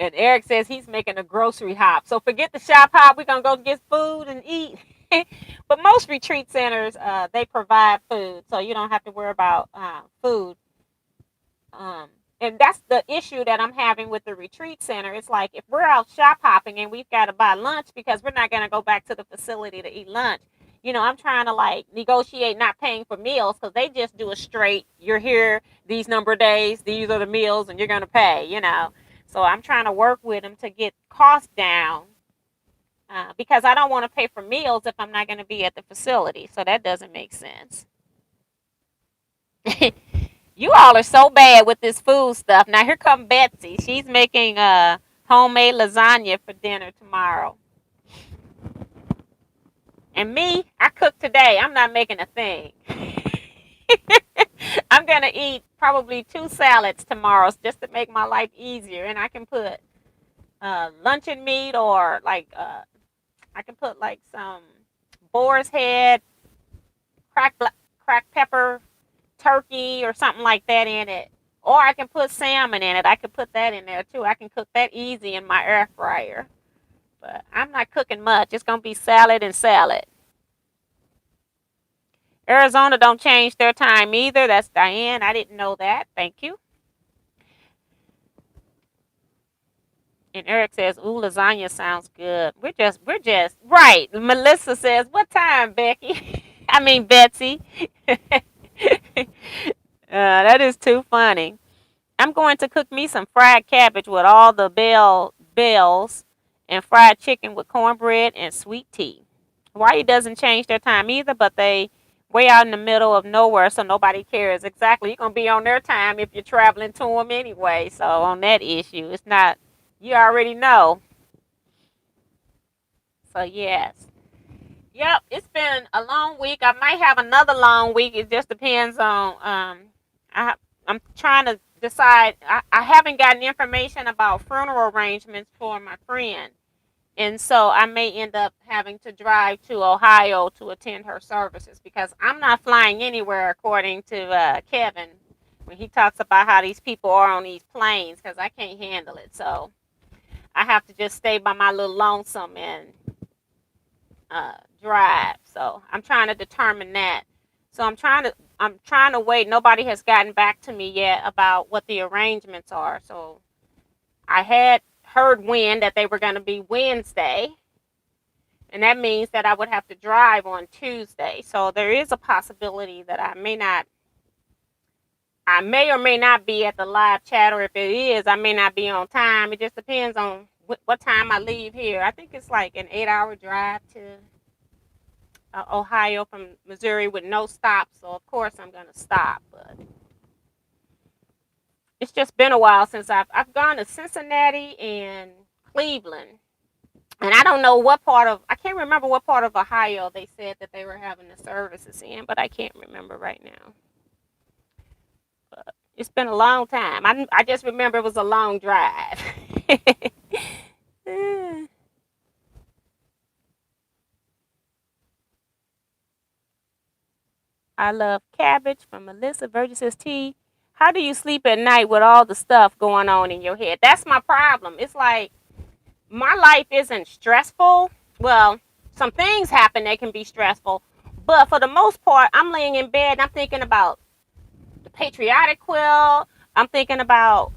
And Eric says he's making a grocery hop. So forget the shop hop. We're going to go get food and eat. But most retreat centers, they provide food. So you don't have to worry about food. Um, and that's the issue that I'm having with the retreat center. It's like if we're out shop hopping and we've got to buy lunch because we're not going to go back to the facility to eat lunch. I'm trying to like negotiate not paying for meals because they just do a straight, you're here these number of days, these are the meals, and you're going to pay. So I'm trying to work with them to get costs down because I don't want to pay for meals if I'm not going to be at the facility. So that doesn't make sense. You all are so bad with this food stuff. Now here comes Betsy. She's making homemade lasagna for dinner tomorrow. And me, I cook today. I'm not making a thing. I'm going to eat probably 2 salads tomorrow just to make my life easier. And I can put luncheon meat or like I can put like some boar's head, cracked pepper, turkey or something like that in it. Or I can put salmon in it. I could put that in there too. I can cook that easy in my air fryer. But I'm not cooking much. It's going to be salad and salad. Arizona don't change their time either. That's Diane. I didn't know that. Thank you. And Eric says, ooh, lasagna sounds good. We're just right. Melissa says, what time, Becky? I mean, Betsy. That is too funny. I'm going to cook me some fried cabbage with all the bells and fried chicken with cornbread and sweet tea. Hawaii doesn't change their time either, but they way out in the middle of nowhere, so nobody cares. Exactly. You're going to be on their time if you're traveling to them anyway. So on that issue, it's not, you already know. So yes. Yep, it's been a long week. I might have another long week. It just depends on, I'm trying to decide. I haven't gotten information about funeral arrangements for my friend. And so I may end up having to drive to Ohio to attend her services because I'm not flying anywhere, according to Kevin, when he talks about how these people are on these planes, because I can't handle it. So I have to just stay by my little lonesome and drive. So I'm trying to determine that. So I'm trying to wait. Nobody has gotten back to me yet about what the arrangements are. So I had heard that they were going to be Wednesday, and that means that I would have to drive on Tuesday. So there is a possibility that I I may or may not be at the live chat, or if it is, I may not be on time. It just depends on what time I leave here. I think it's like an 8-hour drive to Ohio from Missouri with no stops. So, of course, I'm going to stop. But it's just been a while since I've gone to Cincinnati and Cleveland. And I don't know what part of, I can't remember what part of Ohio they said that they were having the services in, but I can't remember right now. But it's been a long time. I just remember it was a long drive. I love cabbage from Melissa. Virgin says, T, how do you sleep at night with all the stuff going on in your head? That's my problem. It's like my life isn't stressful. Well, some things happen that can be stressful, but for the most part, I'm laying in bed and I'm thinking about the Patriotic Quilt. I'm thinking about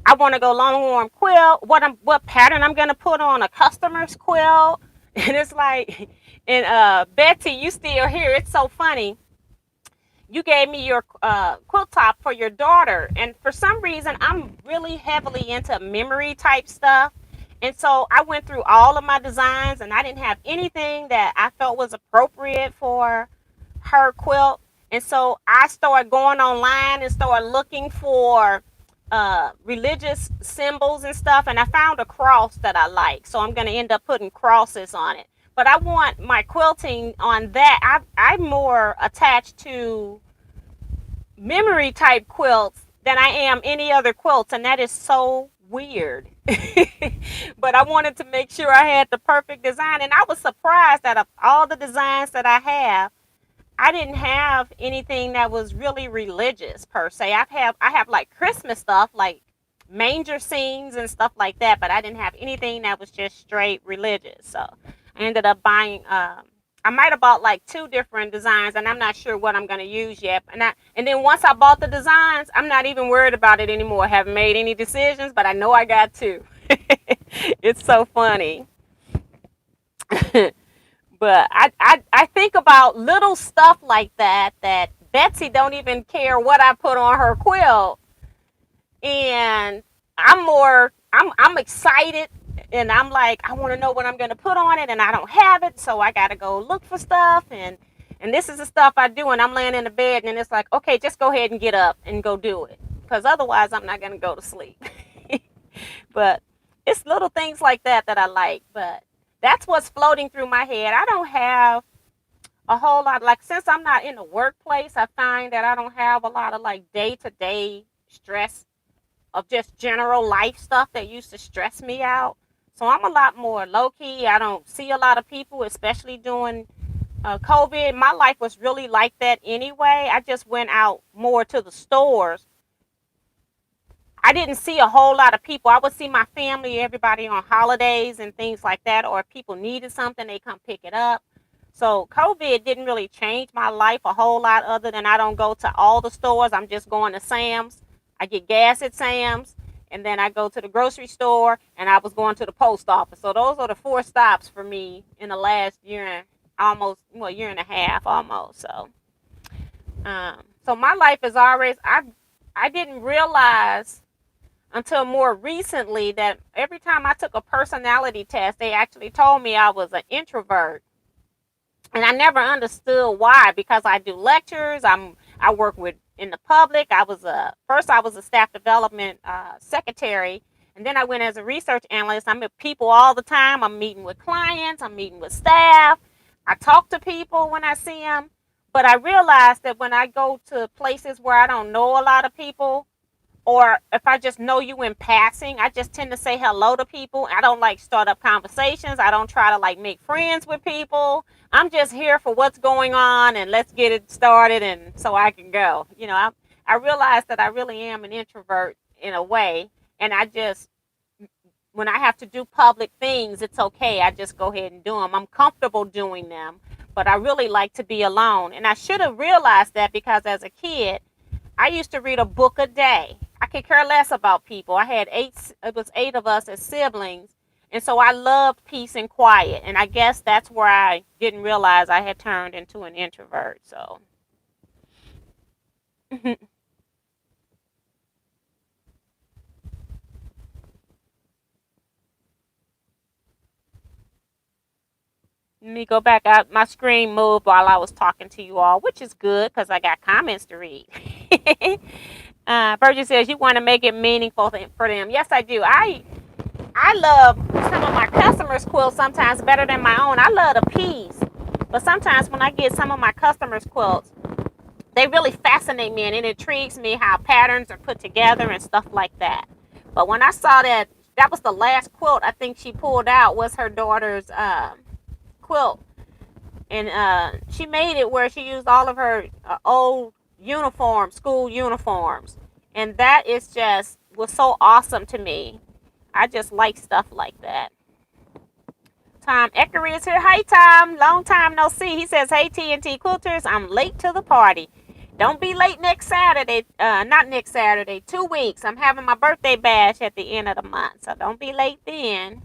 I want to go longarm quilt. What pattern I'm gonna put on a customer's quilt, and it's like, and Betsy, you still here? It's so funny. You gave me your quilt top for your daughter, and for some reason I'm really heavily into memory type stuff, and so I went through all of my designs and I didn't have anything that I felt was appropriate for her quilt, and so I started going online and started looking for religious symbols and stuff, and I found a cross that I like, so I'm going to end up putting crosses on it. But I want my quilting on that. I'm more attached to memory type quilts than I am any other quilts, and that is so weird. But I wanted to make sure I had the perfect design, and I was surprised that of all the designs that I have, I didn't have anything that was really religious per se. I have like Christmas stuff, like manger scenes and stuff like that, but I didn't have anything that was just straight religious. So I ended up buying. I might have bought like 2 different designs, and I'm not sure what I'm gonna use yet. And then once I bought the designs, I'm not even worried about it anymore. I haven't made any decisions, but I know I got to. It's so funny. But I think about little stuff like that Betsy don't even care what I put on her quilt, and I'm excited, and I'm like, I want to know what I'm going to put on it, and I don't have it, so I got to go look for stuff, and this is the stuff I do, and I'm laying in the bed, and it's like, okay, just go ahead and get up and go do it, because otherwise I'm not going to go to sleep. But it's little things like that I like, but that's what's floating through my head. I don't have a whole lot, like, since I'm not in the workplace, I find that I don't have a lot of like day-to-day stress of just general life stuff that used to stress me out. So I'm a lot more low-key. I don't see a lot of people, especially during COVID. My life was really like that anyway. I just went out more to the stores. I didn't see a whole lot of people. I would see my family, everybody on holidays and things like that, or if people needed something, they come pick it up. So COVID didn't really change my life a whole lot, other than I don't go to all the stores. I'm just going to Sam's. I get gas at Sam's, and then I go to the grocery store, and I was going to the post office. So those are the 4 stops for me in the last year and almost, well, year and a half almost. So my life is always, I didn't realize until more recently that every time I took a personality test, they actually told me I was an introvert. And I never understood why, because I do lectures. I work with in the public. First I was a staff development secretary, and then I went as a research analyst. I'm with people all the time. I'm meeting with clients. I'm meeting with staff. I talk to people when I see them. But I realized that when I go to places where I don't know a lot of people, or if I just know you in passing, I just tend to say hello to people. I don't like start up conversations. I don't try to like make friends with people. I'm just here for what's going on, and let's get it started, and so I can go. I realized that I really am an introvert in a way, and when I have to do public things, it's okay. I just go ahead and do them. I'm comfortable doing them, but I really like to be alone. And I should have realized that, because as a kid, I used to read a book a day. I could care less about people. I had it was 8 of us as siblings. And so I loved peace and quiet. And I guess that's where I didn't realize I had turned into an introvert. So Let me go back out. My screen moved while I was talking to you all, which is good because I got comments to read. Virgin says you want to make it meaningful for them. Yes, I do. I love some of my customers' quilts sometimes better than my own. I love the piece, but sometimes when I get some of my customers' quilts, they really fascinate me and it intrigues me how patterns are put together and stuff like that. But when I saw that was the last quilt I think she pulled out was her daughter's quilt, and she made it where she used all of her old uniforms, school uniforms, and that is just was so awesome to me. I just like stuff like that. Tom Eckery is here. Hi, Tom. Long time no see. He says, hey, T&T Quilters, I'm late to the party. Don't be late next Saturday. Not next Saturday. 2 weeks. I'm having my birthday bash at the end of the month, so don't be late then.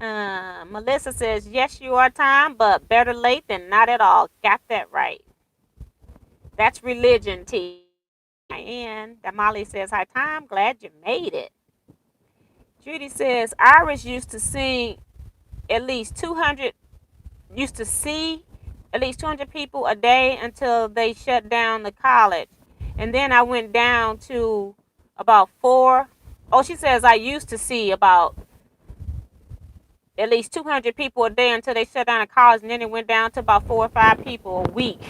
Melissa says, yes, you are, Tom, but better late than not at all. Got that right. That's religion, T. And Damali says, hi, Tom. Glad you made it. Judy says, Iris used to see at least 200 people a day until they shut down the college. And then I went down to about 4. Oh, she says I used to see about at least 200 people a day until they shut down the college, and then it went down to about 4 or 5 people a week.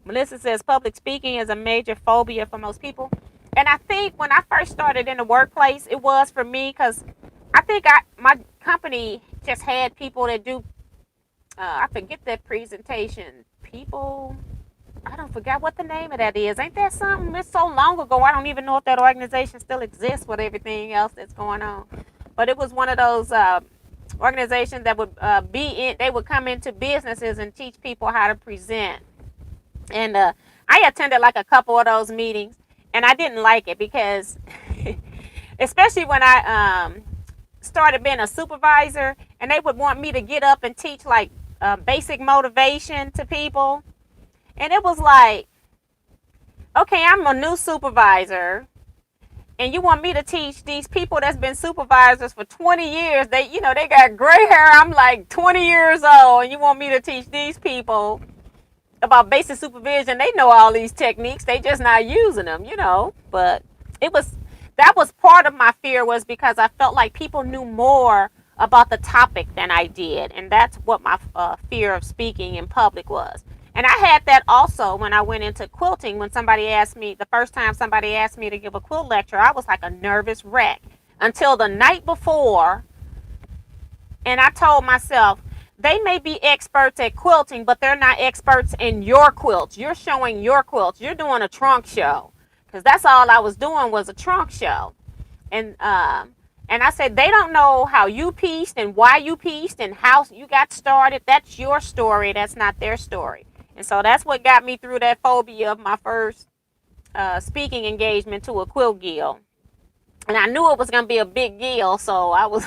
Melissa says public speaking is a major phobia for most people. And I think when I first started in the workplace, it was for me because I think my company just had people that do, I forget that presentation. People, I don't forget what the name of that is. Ain't that something? It's so long ago, I don't even know if that organization still exists with everything else that's going on. But it was one of those organizations that would they would come into businesses and teach people how to present. And I attended like a couple of those meetings, and I didn't like it because, especially when I started being a supervisor, and they would want me to get up and teach like basic motivation to people. And it was like, okay, I'm a new supervisor, and you want me to teach these people that's been supervisors for 20 years. They got gray hair. I'm like 20 years old, and you want me to teach these people about basic supervision. They know all these techniques. They just not using them, But that was part of my fear, was because I felt like people knew more about the topic than I did. And that's what my fear of speaking in public was. And I had that also when I went into quilting. When the first time somebody asked me to give a quilt lecture, I was like a nervous wreck until the night before. And I told myself, they may be experts at quilting, but they're not experts in your quilts. You're showing your quilts. You're doing a trunk show. Because that's all I was doing was a trunk show. And I said, they don't know how you pieced and why you pieced and how you got started. That's your story. That's not their story. And so that's what got me through that phobia of my first speaking engagement to a quilt guild. And I knew it was going to be a big guild, so I was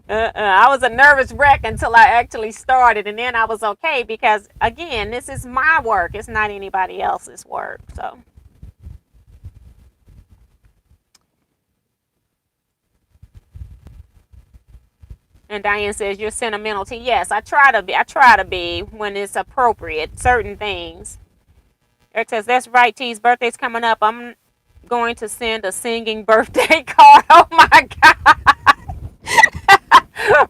I was a nervous wreck until I actually started, and then I was okay because, again, this is my work. It's not anybody else's work. So, and Diane says you're sentimental. Yes, I try to be when it's appropriate. Certain things. Eric says that's right. T's birthday's coming up. I'm going to send a singing birthday card. Oh my God.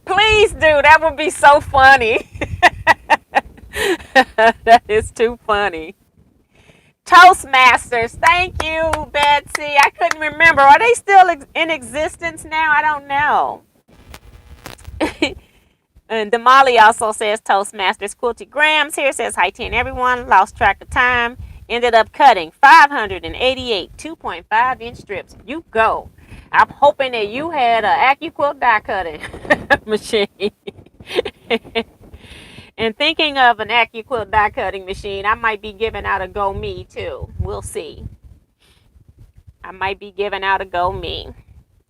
Please do. That would be so funny. That is too funny. Toastmasters. Thank you, Betsy. I couldn't remember. Are they still in existence now? I don't know. And Damali also says Toastmasters. Quilty Grams here says hi to everyone. Lost track of time. Ended up cutting 588 2.5-inch strips. You go. I'm hoping that you had an AccuQuilt die cutting machine. And thinking of an AccuQuilt die cutting machine, I might be giving out a Go Me too. We'll see. I might be giving out a Go Me.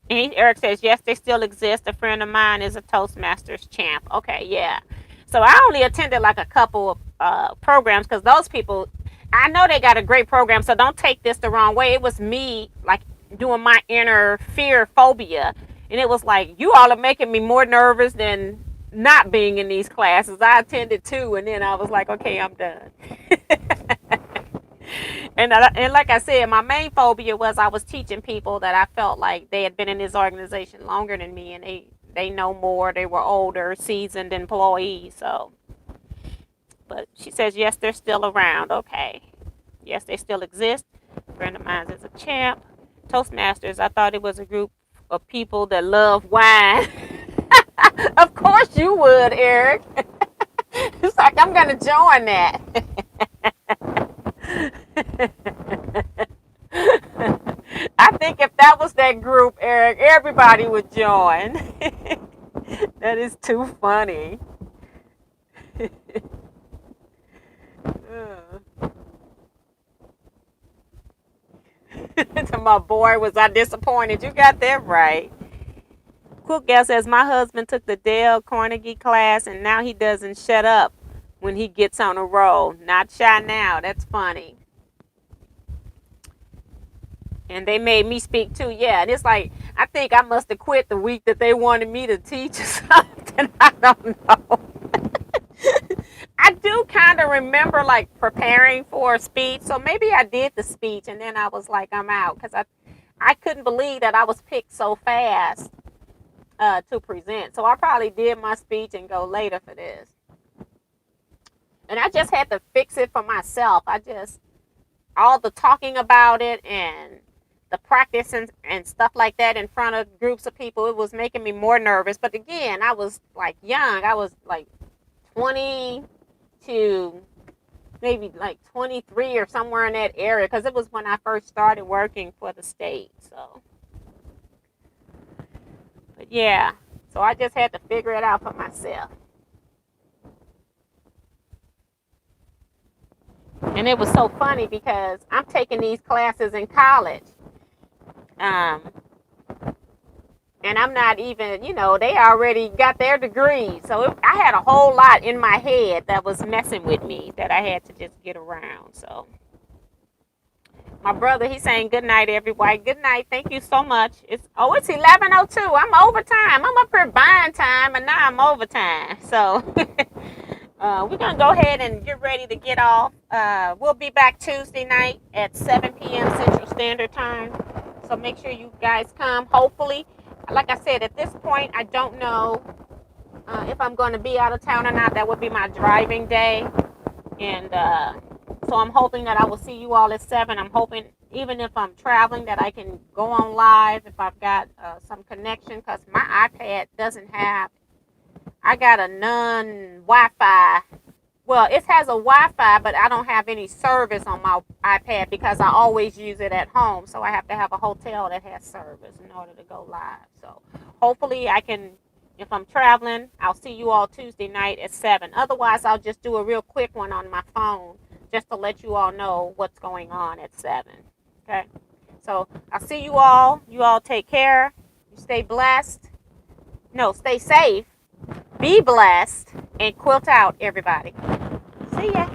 And Eric says, yes, they still exist. A friend of mine is a Toastmasters champ. Okay, yeah. So I only attended like a couple of programs because those people, I know they got a great program, so don't take this the wrong way. It was me, like, doing my inner fear phobia. And it was like, you all are making me more nervous than not being in these classes. I attended 2, and then I was like, okay, I'm done. And like I said, my main phobia was I was teaching people that I felt like they had been in this organization longer than me, and they know more. They were older, seasoned employees. So, but she says yes, they're still around. Okay, yes, they still exist. A friend of mine is a champ. Toastmasters. I thought it was a group of people that love wine. Of course you would, Eric. It's like I'm gonna join that. I think if that was that group, Eric, everybody would join. That is too funny. To my boy, was I disappointed? You got that right. Quilt Gal says, my husband took the Dale Carnegie class and now he doesn't shut up when he gets on a roll. Not shy now. That's funny. And they made me speak too. Yeah, and it's like, I think I must have quit the week that they wanted me to teach or something. I don't know. I do kind of remember like preparing for a speech. So maybe I did the speech and then I was like, I'm out. Because I couldn't believe that I was picked so fast to present. So I probably did my speech and go later for this. And I just had to fix it for myself. All the talking about it and the practice and stuff like that in front of groups of people, it was making me more nervous. But again, I was like young. I was like 20 to maybe like 23 or somewhere in that area, because it was when I first started working for the state. So, but yeah, so I just had to figure it out for myself. And it was so funny because I'm taking these classes in college. Um, and I'm not even, they already got their degrees. So I had a whole lot in my head that was messing with me that I had to just get around. So my brother, he's saying good night, everybody. Good night. Thank you so much. It's 11:02. I'm overtime. I'm up here buying time, and now I'm overtime. So we're going to go ahead and get ready to get off. We'll be back Tuesday night at 7 p.m. Central Standard Time. So make sure you guys come. Hopefully, like I said, at this point, I don't know if I'm going to be out of town or not. That would be my driving day. And so I'm hoping that I will see you all at 7. I'm hoping, even if I'm traveling, that I can go on live if I've got some connection, because my iPad doesn't have, I got a non-Wi-Fi. Well, it has a Wi-Fi, but I don't have any service on my iPad because I always use it at home. So I have to have a hotel that has service in order to go live. So hopefully I can, if I'm traveling, I'll see you all Tuesday night at 7. Otherwise, I'll just do a real quick one on my phone just to let you all know what's going on at 7. Okay? So I'll see you all. You all take care. You stay blessed. No, stay safe. Be blessed. And quilt out, everybody. See ya.